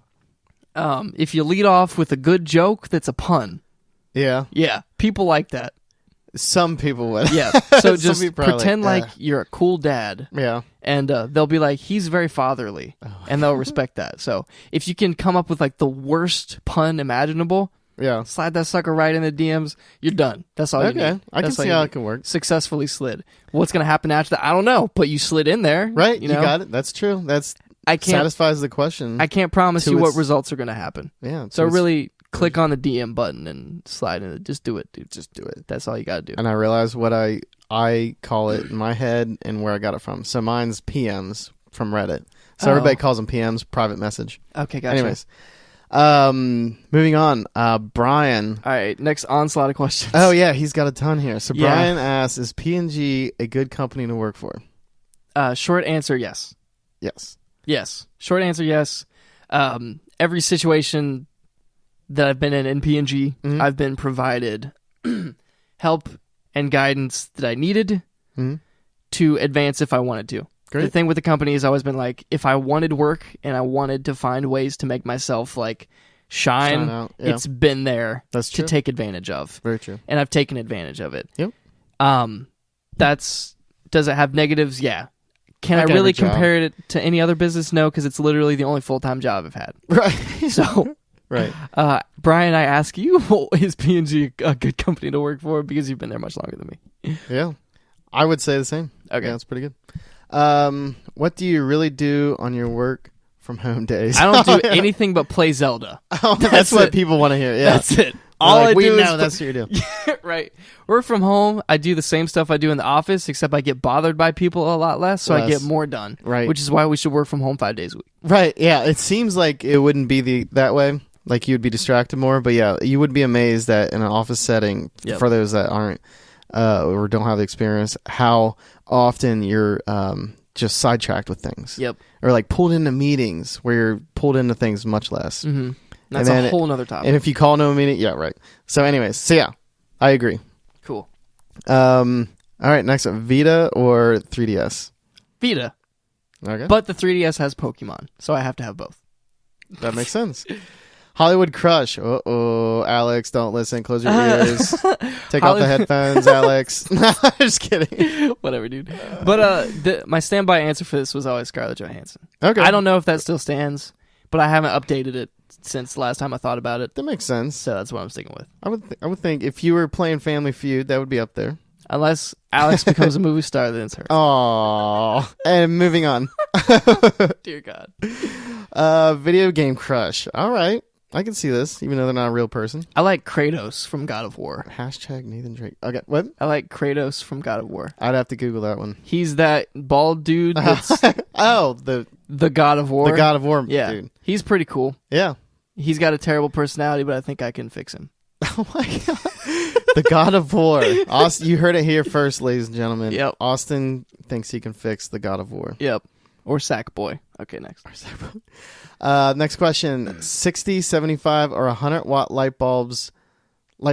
if you lead off with a good joke that's a pun. Yeah. Yeah, people like that. Some people would. Yeah, so Some just people are pretend like "Ugh." you're a cool dad, Yeah. and they'll be like, "He's very fatherly," and they'll respect that. So if you can come up with like the worst pun imaginable, Yeah. slide that sucker right in the DMs. You're done. That's all you Okay. need. I can That's all see you how need. it can work. Successfully slid. What's gonna happen after that? I don't know. But you slid in there, Right. You You know? got it. That's true. That's I can't. satisfies the question. I can't promise to you what its- results are gonna happen. Yeah. So it's- really, click on the DM button and slide in it. Just do it, dude. just do it. That's all you gotta do. And I realized what I call it in my head and where I got it from. So mine's PMs from Reddit. So Oh. everybody calls them PMs, private message. Okay, gotcha. Anyways, moving on. Brian. All right, next onslaught of questions. Oh yeah, he's got a ton here. So Yeah. Brian asks, "Is P&G a good company to work for?" Short answer, yes. Yes. Yes. Short answer, yes. Every situation that I've been in P&G, Mhm. I've been provided help and guidance that I needed Mhm. to advance if I wanted to. The Great. thing with the company has always been like, if I wanted work and I wanted to find ways to make myself like shine, Shine out, yeah. it's been there That's to true. take advantage of. Very true. And I've taken advantage of it. Yep. Does it have negatives? Yeah. Can Like I really every job. compare it to any other business? No, because it's literally the only full-time job I've had. Right. So, Right. Brian, I ask you, is P&G a good company to work for because you've been there much longer than me? Yeah. I would say the same. Okay. Yeah, that's pretty good. What do you really do on your work from home days? I don't do anything but play Zelda. Oh, that's That's what it. people want to hear. Yeah. That's it. They're All like, I we do know is that's what you do. right. Work from home. I do the same stuff I do in the office, except I get bothered by people a lot less, so I Less. get more done. Right. Which is why we should work from home 5 days a week. Right. Yeah. It seems like it wouldn't be that way. Like you'd be distracted more, but yeah, you would be amazed that in an office setting, Yep. for those that aren't or don't have the experience, how often you're just sidetracked with things. Yep. Or like pulled into meetings where you're pulled into things much less. Mm-hmm. That's then a whole nother topic. And if you call no meeting, yeah, right. So, anyways, so yeah, I agree. Cool. All right, next up, Vita or 3DS? Vita. Okay, But the 3DS has Pokemon, so I have to have both. that makes sense. Hollywood crush. Uh-oh, Alex, don't listen. Close your ears. Take off the headphones, Alex. No, I'm just kidding. Whatever, dude. But my standby answer for this was always Scarlett Johansson. Okay, I don't know if that still stands, but I haven't updated it since the last time I thought about it. That makes sense. So that's what I'm sticking with. I would think if you were playing Family Feud, that would be up there. Unless Alex becomes a movie star, then it's her. Aww. And moving on. Dear God. Video game crush. All right. I can see this, even though they're not a real person. I like Kratos from God of War. Hashtag Nathan Drake. Okay, what? I like Kratos from God of War. I'd have to Google that one. He's that bald dude that's the God of War. The God of War Yeah. dude. He's pretty cool. Yeah. He's got a terrible personality, but I think I can fix him. Oh my God. The God of War. Austin, you heard it here first, ladies and gentlemen. Yep. Austin thinks he can fix the God of War. Yep. Or Sackboy. Okay, next. Next question. 60, 75, or 100-watt light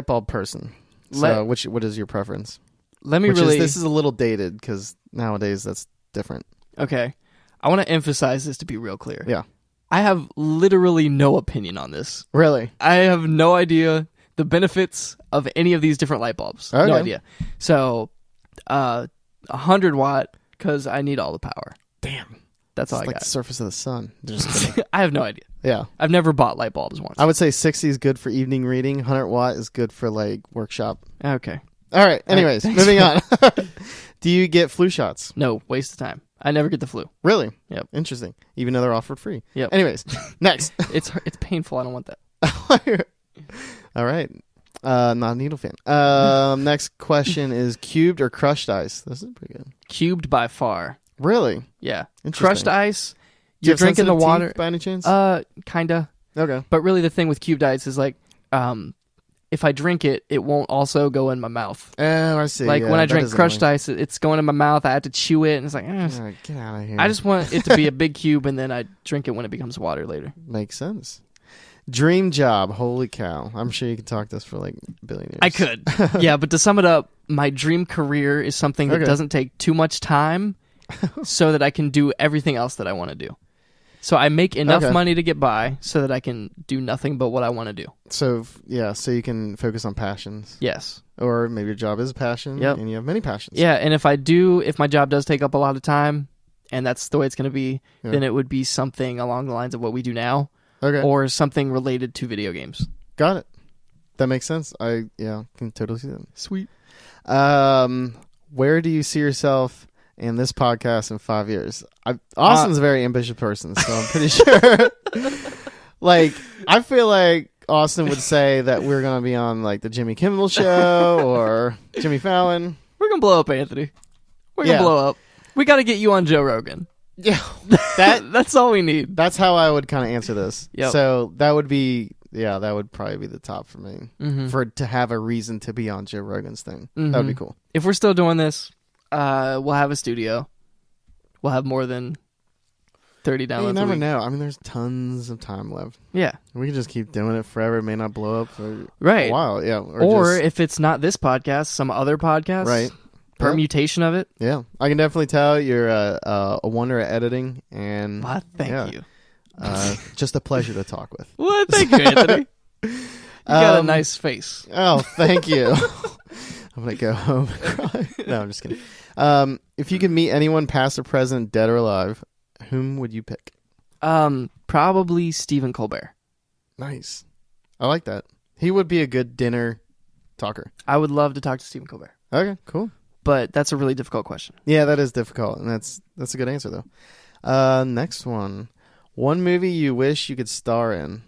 bulb person. So what is your preference? This is a little dated because nowadays that's different. Okay. I want to emphasize this to be real clear. Yeah. I have literally no opinion on this. Really? I have no idea the benefits of any of these different light bulbs. Okay. No idea. So, 100 watt because I need all the power. Damn. That's all I like got. The surface of the sun. Just kidding. I have no idea. Yeah. I've never bought light bulbs once. I would say 60 is good for evening reading. 100 watt is good for like workshop. Okay. All right. Anyways, moving on. Do you get flu shots? No, waste of time. I never get the flu. Really? Yep. Interesting. Even though they're offered free. Yep. Anyways, next. It's painful. I don't want that. All right. Not a needle fan. Next question is cubed or crushed ice. This is pretty good. Cubed by far. Really? Yeah. Interesting. Crushed ice. Do you You're drinking the sensitive water teeth by any chance? Kinda. Okay. But really, the thing with cubed ice is like, if I drink it, it won't also go in my mouth. Oh, I see. Like yeah, when I that drink is crushed annoying. ice, it's going in my mouth. I have to chew it, and it's like, Yeah, get out of here. I just want it to be a big cube, and then I drink it when it becomes water later. Makes sense. Dream job. Holy cow. I'm sure you could talk this for like a billion years. I could. Yeah, but to sum it up, my dream career is something that Okay. doesn't take too much time so that I can do everything else that I want to do. So I make enough Okay. money to get by so that I can do nothing but what I want to do. So, so you can focus on passions. Yes. Or maybe your job is a passion Yep. and you have many passions. Yeah, and if my job does take up a lot of time, and that's the way it's going to be, Yeah. then it would be something along the lines of what we do now, Okay. or something related to video games. Got it. That makes sense. I can totally see that. Sweet. Where do you see yourself in this podcast in 5 years? Austin's a very ambitious person, so I'm pretty sure. Like, I feel like Austin would say that we're going to be on like the Jimmy Kimmel show or Jimmy Fallon. We're going to blow up, Anthony. We're going to blow up. We got to get you on Joe Rogan. Yeah. That's all we need. That's how I would kind of answer this. Yep. So that would be, that would probably be the top for me. Mm-hmm. To have a reason to be on Joe Rogan's thing. Mm-hmm. That would be cool. If we're still doing this, we'll have a studio. We'll have more than 30 downloads. You never a week. know. I mean, there's tons of time left. Yeah. We can just keep doing it forever. It may not blow up for Right. a while. Yeah. Or if it's not this podcast, some other podcast. Right. Permutation of it. Yeah. I can definitely tell you're a wonder at editing. And Thank you. just a pleasure to talk with. Well, thank you, Anthony. You got a nice face. Oh, thank you. I'm going to go home and cry. No, I'm just kidding. If you could meet anyone, past or present, dead or alive, whom would you pick? Probably Stephen Colbert. Nice. I like that. He would be a good dinner talker. I would love to talk to Stephen Colbert. Okay, cool. But that's a really difficult question. Yeah, that is difficult, and that's a good answer though. Next one. One movie you wish you could star in.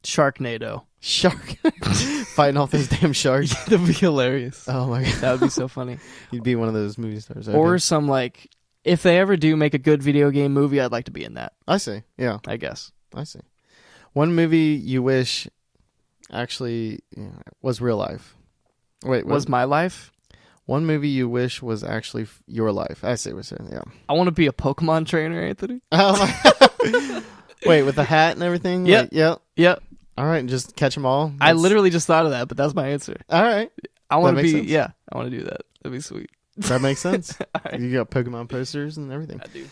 Sharknado. Shark. Fighting off those damn sharks. That'd be hilarious. Oh my god. That would be so funny. You'd be one of those movie stars. Okay. Or some like, if they ever do make a good video game movie, I'd like to be in that. I see. Yeah. I guess. I see. One movie you wish actually was real life. Wait, was my life? One movie you wish was actually your life. I see what you're saying. Yeah. I want to be a Pokemon trainer, Anthony. Wait, with the hat and everything? Yep. Like, yep. Yep. All right, and just catch them all. I literally just thought of that, but that's my answer. All right. I want to be. sense. Yeah, I want to do that. That'd be sweet. That makes sense. Right. You got Pokemon posters and everything. I do.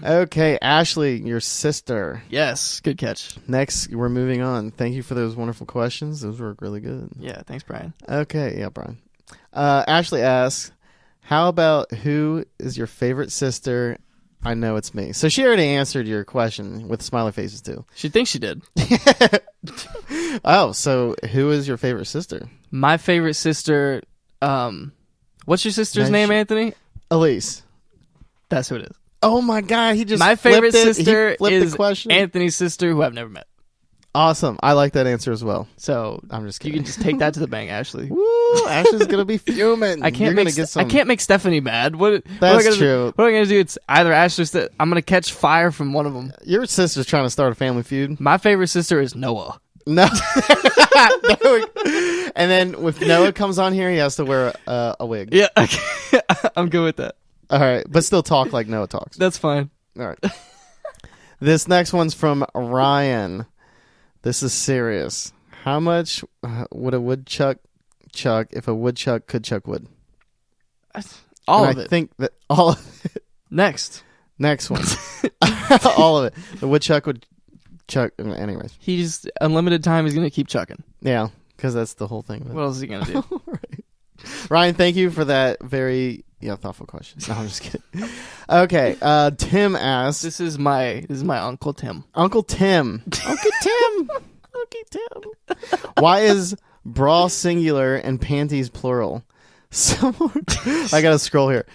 Okay, Ashley, your sister. Yes, good catch. Next, we're moving on. Thank you for those wonderful questions. Those were really good. Yeah, thanks, Brian. Okay, yeah, Brian. Ashley asks, how about who is your favorite sister? I know it's me. So she already answered your question with smiley faces too. She thinks she did. Oh, so who is your favorite sister? My favorite sister, what's your sister's name, Anthony? Elise. That's who it is. Oh my god, he just My flipped favorite it. sister He flipped is the question. Anthony's sister, who I've never met. Awesome. I like that answer as well. So I'm just you kidding. can just take that to the bank, Ashley. Woo! Ashley's gonna be fuming. I can't make Stephanie mad. What That's am I gonna true. What am I gonna do? It's either Ashley. I'm gonna catch fire from one of them. Your sister's trying to start a family feud. My favorite sister is Noah. No. And then if Noah comes on here, he has to wear a wig. Yeah, okay. I'm good with that. All right, but still talk like Noah talks. That's fine. All right. This next one's from Ryan. This is serious. How much would a woodchuck chuck if a woodchuck could chuck wood? All and of I it. think that all of it. Next Next one. All of it. The woodchuck would chuck. Anyways. He's unlimited time. He's gonna keep chucking. Yeah, because that's the whole thing. What else is he gonna do? Right. Ryan, thank you for that very thoughtful question. No, I'm just kidding. Okay, Tim asks. This is my Uncle Tim. Uncle Tim. Uncle Tim. Uncle Tim. Why is bra singular and panties plural? I gotta scroll here.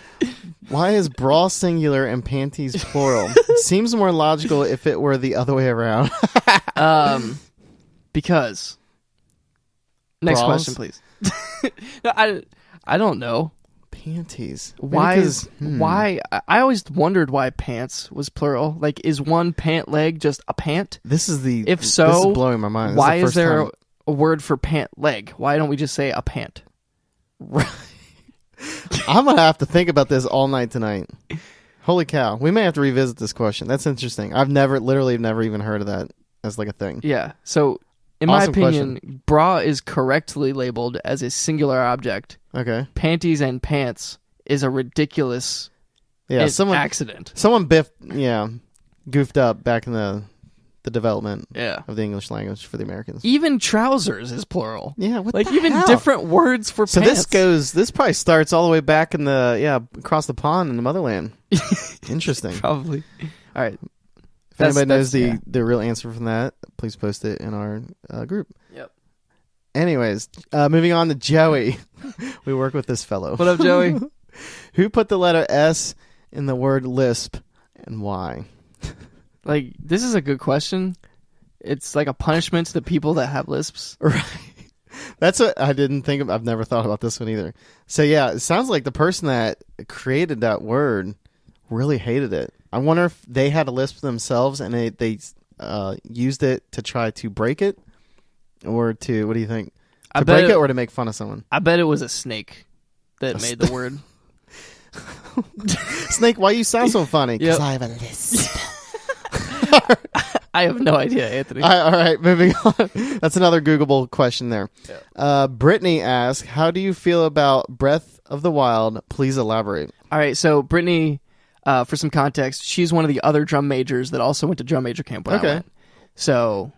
Why is bra singular and panties plural? Seems more logical if it were the other way around. Because. Next Bras? question, please. No, I don't know. Panties. Why is why? I always wondered why pants was plural. Like, is one pant leg just a pant? This is If so, this is blowing my mind. This Why is, the is there first a word for pant leg? Why don't we just say a pant? time. I'm gonna have to think about this all night tonight. Holy cow! We may have to revisit this question. That's interesting. I've never even heard of that as like a thing. Yeah. So, in my Awesome opinion, bra is correctly labeled as a singular object. Okay. Panties and pants is a ridiculous accident. Someone goofed up back in the development of the English language for the Americans. Even trousers is plural. Yeah, what like the even hell? different words for So pants. this probably starts all the way back in across the pond in the motherland. Interesting. Probably. All right. If anybody knows the real answer from that, please post it in our group. Yep. Anyways, moving on to Joey. We work with this fellow. What up, Joey? Who put the letter S in the word lisp and why? Like, this is a good question. It's like a punishment to the people that have lisps. Right. That's what I didn't think of. I've never thought about this one either. So yeah, it sounds like the person that created that word really hated it. I wonder if they had a lisp themselves and they used it to try to break it, or to, what do you think? To break it or to make fun of someone? I bet it was a snake that made the word. Snake, why you sound so funny? Because Yep. I have a lisp. I have no idea, Anthony. All right, moving on. That's another Googleable question there. Yeah. Brittany asks, how do you feel about Breath of the Wild? Please elaborate. All right, so Brittany, for some context, she's one of the other drum majors that also went to drum major camp when I went. So,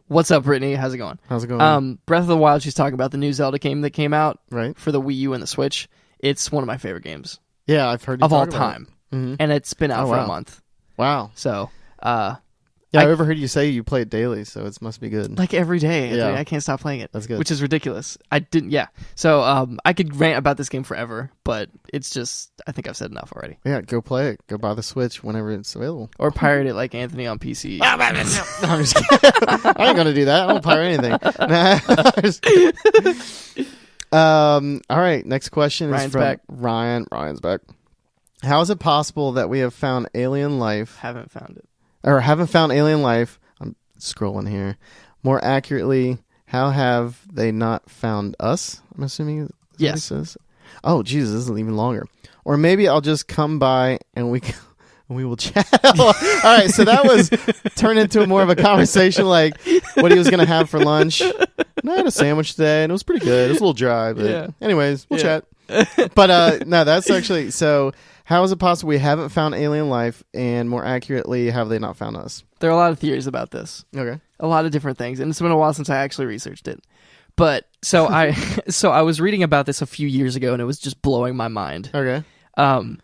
what's up, Brittany? How's it going? How's it going? Breath of the Wild, she's talking about the new Zelda game that came out for the Wii U and the Switch. It's one of my favorite games. Yeah, I've heard you of all talk about time. it. Mm-hmm. And it's been out for a month. Wow. So, yeah, I overheard you say you play it daily, so it must be good. like every day. Yeah. I can't stop playing it. That's good. Which is ridiculous. So, I could rant about this game forever, but it's just, I think I've said enough already. Yeah, go play it. Go buy the Switch whenever it's available. Or pirate it like Anthony on PC. No, I'm just kidding. I ain't gonna do that. I don't pirate anything. Nah, I'm just kidding. All right, next question Ryan's is from back. Ryan. Ryan's back. How is it possible that we have found alien life? Haven't found it. Or haven't found alien life? I'm scrolling here. More accurately, how have they not found us? I'm assuming that's what Yes. he says. Oh, Jesus, this is even longer. Or maybe I'll just come by and we will chat. All right, so that was turned into more of a conversation, like what he was going to have for lunch. And I had a sandwich today, and it was pretty good. It was a little dry, but anyways, we'll chat. But no, that's actually, so how is it possible we haven't found alien life, and more accurately, have they not found us? There are a lot of theories about this. Okay. A lot of different things, and it's been a while since I actually researched it. But so I was reading about this a few years ago, and it was just blowing my mind. Okay. One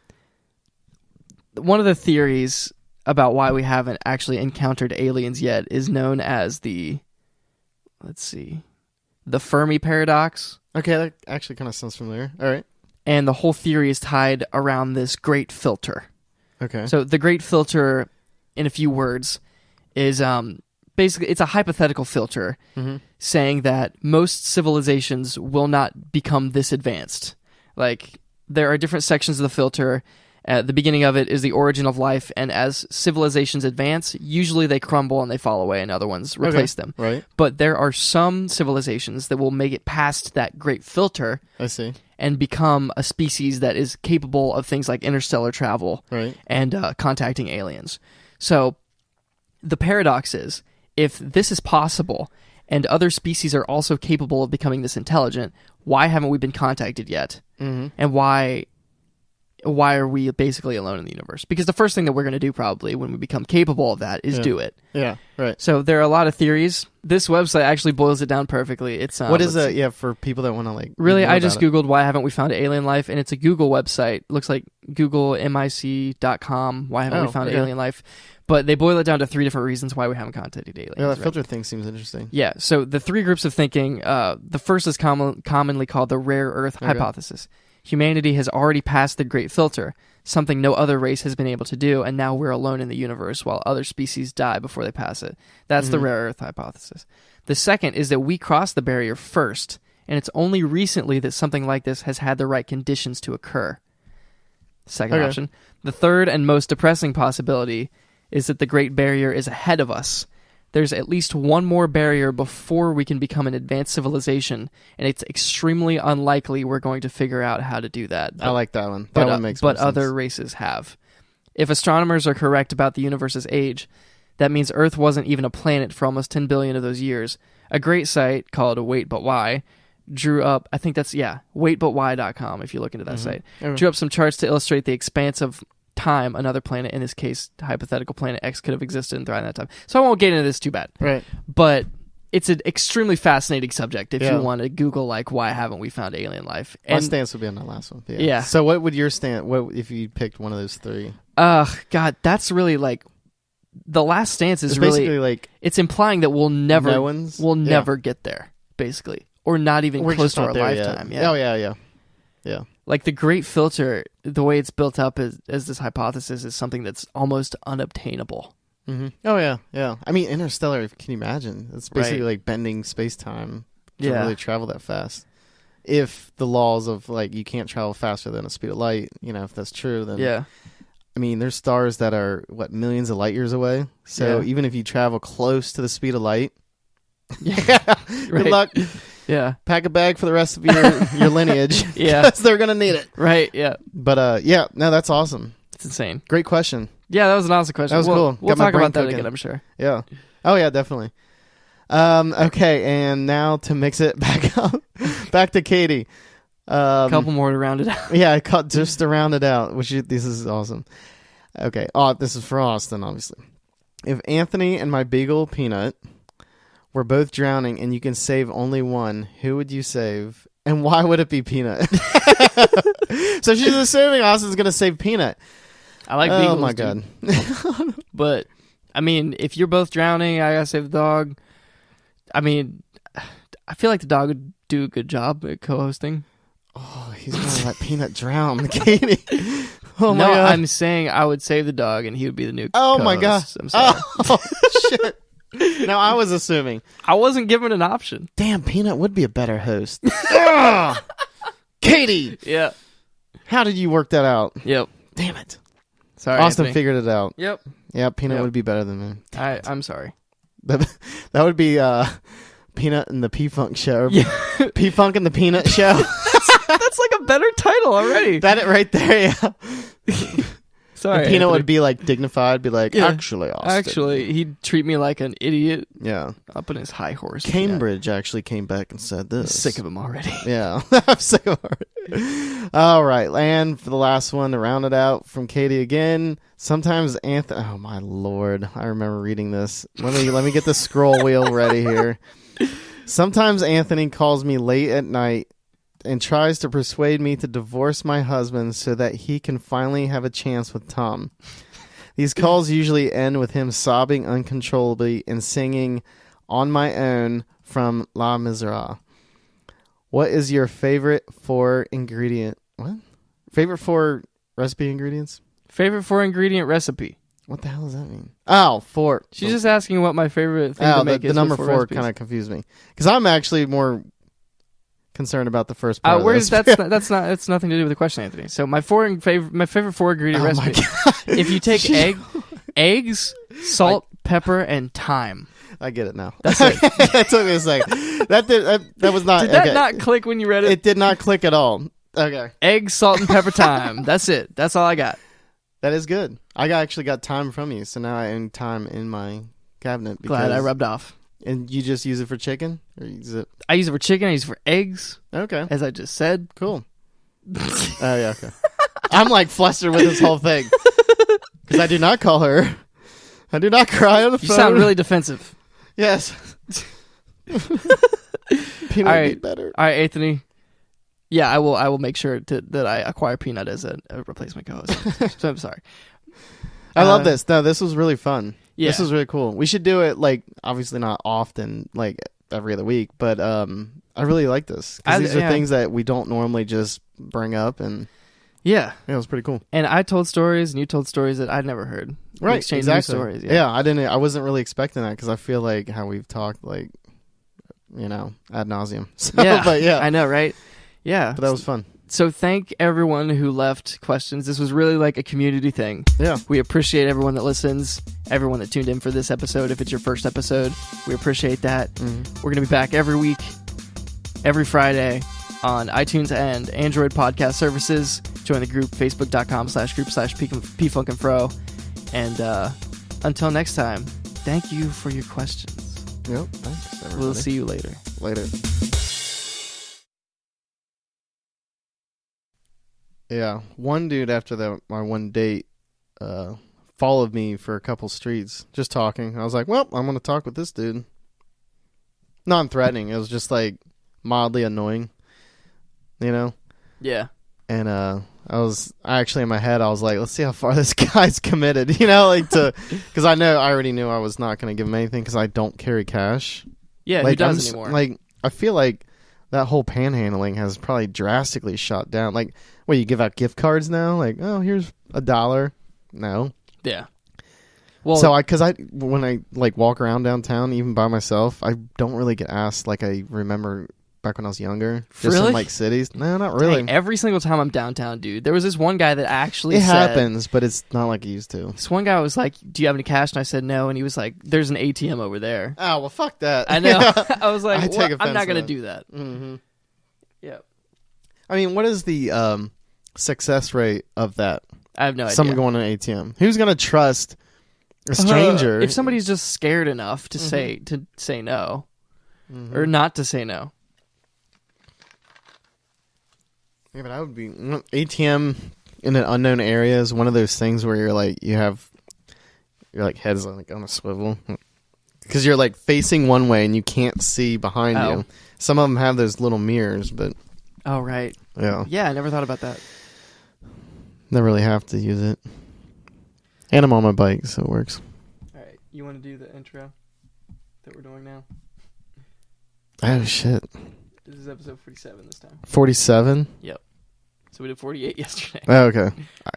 of the theories about why we haven't actually encountered aliens yet is known as the Fermi paradox. Okay, that actually kind of sounds familiar. All right. And the whole theory is tied around this great filter. Okay. So the great filter, in a few words, is basically, it's a hypothetical filter saying that most civilizations will not become this advanced. Like, there are different sections of the filter. At the beginning of it is the origin of life, and as civilizations advance, usually they crumble and they fall away, and other ones replace them. Right. But there are some civilizations that will make it past that great filter. I see. And become a species that is capable of things like interstellar travel and contacting aliens. So the paradox is, if this is possible and other species are also capable of becoming this intelligent, why haven't we been contacted yet? And why are we basically alone in the universe? Because the first thing that we're going to do probably when we become capable of that is do it. Yeah, right. So there are a lot of theories. This website actually boils it down perfectly. It's what is it? Yeah, for people that want to like. Really, I just Googled why haven't we found alien life, and it's a Google website. It looks like googlemic.com. Why haven't we found alien life? But they boil it down to 3 different reasons why we haven't contacted aliens. Yeah, that filter thing seems interesting. Yeah, so the 3 groups of thinking, the first is commonly called the rare earth hypothesis. Humanity has already passed the great filter, something no other race has been able to do, and now we're alone in the universe while other species die before they pass it. That's the rare earth hypothesis. The second is that we crossed the barrier first, and it's only recently that something like this has had the right conditions to occur. Second option. The third and most depressing possibility is that the Great Barrier is ahead of us. There's at least one more barrier before we can become an advanced civilization, and it's extremely unlikely we're going to figure out how to do that. I like that one. That one makes more sense. But other races have. If astronomers are correct about the universe's age, that means Earth wasn't even a planet for almost 10 billion of those years. A great site called Wait But Why drew up, I think that's, waitbutwhy.com if you look into that site, drew up some charts to illustrate the expanse of time another planet, in this case hypothetical planet X, could have existed and thrived in that time. So I won't get into this too bad. Right. But it's an extremely fascinating subject if you want to Google like why haven't we found alien life. And my stance would be on that last one. Yeah. So what would your stance? What if you picked one of those 3? God, that's really like the last stance is it's really basically like it's implying that we'll never get there, basically, or not even close to our lifetime. Yet. Yeah. Yeah. Like the great filter, the way it's built up as this hypothesis is something that's almost unobtainable. Oh, yeah. I mean, interstellar, can you imagine? It's basically like bending space-time to really travel that fast. If the laws of, like, you can't travel faster than the speed of light, if that's true, then... Yeah. I mean, there's stars that are, millions of light years away? So even if you travel close to the speed of light... Good luck. Yeah. Pack a bag for the rest of your lineage. Because they're going to need it. Right, yeah. But, no, that's awesome. It's insane. Great question. Yeah, that was an awesome question. That was cool. We'll talk about that again, I'm sure. Yeah. Oh, yeah, definitely. Okay, and now to mix it back up, back to Katie. A couple more to round it out. Yeah, just to round it out, this is awesome. Okay. Oh, this is for Austin, obviously. If Anthony and my beagle Peanut were both drowning and you can save only one, who would you save? And why would it be Peanut? So she's assuming Austin's going to save Peanut. I like beagles. Oh, my God. But, I mean, if you're both drowning, I got to save the dog. I mean, I feel like the dog would do a good job at co-hosting. Oh, he's going to let Peanut drown, Katie. Oh, my God. God. I'm saying I would save the dog and he would be the new co-host. Oh, my God. I'm sorry. Oh, shit. No, I was assuming. I wasn't given an option. Damn, Peanut would be a better host. Katie! Yeah. How did you work that out? Yep. Damn it. Sorry, Austin Anthony. figured it out. Yep. Yeah, Peanut would be better than me. I'm sorry. That would be Peanut and the P-Funk Show. Yeah. P-Funk and the Peanut Show. That's like a better title already. That it right there, yeah. Sorry, and Peanut would be like dignified, be like, actually, Austin. Actually, he'd treat me like an idiot. Yeah. Up in his high horse. Cambridge actually came back and said this. I'm sick of him already. Yeah. I'm sick of him. All right. And for the last one to round it out from Katie again. Sometimes Anthony. Oh, my Lord. I remember reading this. Let me get the scroll wheel ready here. Sometimes Anthony calls me late at night and tries to persuade me to divorce my husband so that he can finally have a chance with Tom. These calls usually end with him sobbing uncontrollably and singing On My Own from Les Miserables. What is your favorite 4 ingredient? What? Favorite 4 recipe ingredients? Favorite 4 ingredient recipe? What the hell does that mean? Oh, 4. She's just asking what my favorite thing to make the is. number with 4 recipes. kind of confused me because I'm actually more concerned about the first part. Where's of this. that's nothing to do with the question, Anthony. So my favorite 4 ingredient Oh recipe. If you take eggs, salt, pepper, and thyme. I get it now. That's it. That took me a second. That was not. Did that okay. not click when you read it? It did not click at all. Okay. Eggs, salt, and pepper, thyme. That's it. That's all I got. That is good. Actually got thyme from you, so now I own thyme in my cabinet. Glad I rubbed off. And you just use it for chicken? Or use it? I use it for chicken. I use it for eggs. Okay. As I just said. Cool. Oh, yeah, okay. I'm like flustered with this whole thing. Because I do not call her. I do not cry on the phone. You sound really defensive. Yes. Peanut All would right. be better. All right, Anthony. Yeah, I will make sure that I acquire Peanut as a replacement co-host. So I'm sorry. I love this. No, this was really fun. Yeah. This was really cool. We should do it, like, obviously not often, like, every other week, but I really like this. Because these are things that we don't normally just bring up, and yeah, it was pretty cool. And I told stories, and you told stories that I'd never heard. Right, exchanged exactly. new stories. Yeah, I wasn't really expecting that, because I feel like how we've talked, like, ad nauseum. So, yeah, but yeah, I know, right? Yeah, but that was fun. So thank everyone who left questions. This was really like a community thing. Yeah. We appreciate everyone that listens, everyone that tuned in for this episode. If it's your first episode, we appreciate that. Mm-hmm. We're going to be back every week, every Friday on iTunes and Android podcast services. Join the group, facebook.com/group/pfunkandfro. And until next time, thank you for your questions. Yep. Thanks, everybody. We'll see you later. Later. Yeah, one dude after my one date followed me for a couple streets, just talking. I was like, well, I'm going to talk with this dude. Non-threatening. It was just like mildly annoying, Yeah. And I actually in my head, I was like, let's see how far this guy's committed, because I already knew I was not going to give him anything because I don't carry cash. Yeah, like, who does anymore? Like, I feel like that whole panhandling has probably drastically shot down. Like, what, you give out gift cards now? Like, oh, here's $1. No. Yeah. Well, so when I like walk around downtown, even by myself, I don't really get asked like I remember back when I was younger. Just really? in like cities. No, not really. Dang, every single time I'm downtown, dude. There was this one guy that actually said... It happens, but it's not like it used to. This one guy was like, do you have any cash? And I said no. And he was like, there's an ATM over there. Oh, well, fuck that. I know. I was like, I'm not going to that. do that. Mm-hmm. Yeah. I mean, what is the success rate of that? I have no idea. Someone going to an ATM. Who's going to trust a stranger? If somebody's just scared enough to say no, or not to say no. Yeah, but I would be ATM in an unknown area is one of those things where you're like your head's like on a swivel because you're like facing one way and you can't see behind you. Some of them have those little mirrors, but oh right, yeah, I never thought about that. Never really have to use it, and I'm on my bike, so it works. All right, you want to do the intro that we're doing now? Oh shit! This is episode 47 this time. 47? Yep. So we did 48 yesterday. Oh, okay.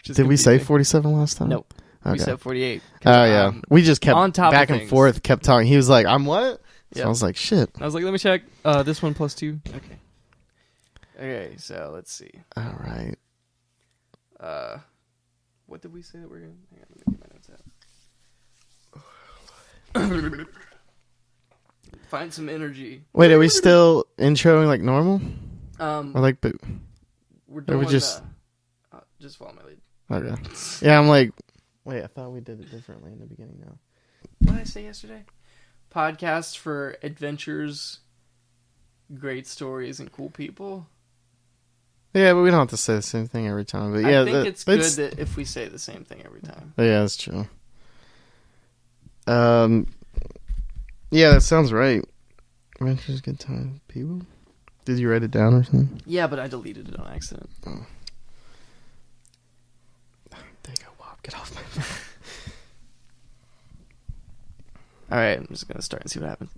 Did we say 47 last time? Nope. Okay. We said 48. Oh, yeah. We just kept on top back of and things. forth, kept talking. He was like, I'm what? So Yep. I was like, shit. I was like, let me check. This one plus 2. Okay. Okay, so let's see. All right. What did we say that we're going to... Hang on, let me get my notes out. Find some energy. Wait, are we still introing like normal? Or like, we're doing just follow my lead. Okay. Yeah, I'm like, wait, I thought we did it differently in the beginning now. What did I say yesterday? Podcast for adventures, great stories, and cool people. Yeah, but we don't have to say the same thing every time. But yeah, I think it's good that if we say the same thing every time. Yeah, that's true. Yeah, that sounds right. Adventures, good time, people. Did you write it down or something? Yeah, but I deleted it on accident. Oh. There you go, Bob. Get off my phone. All right, I'm just gonna start and see what happens.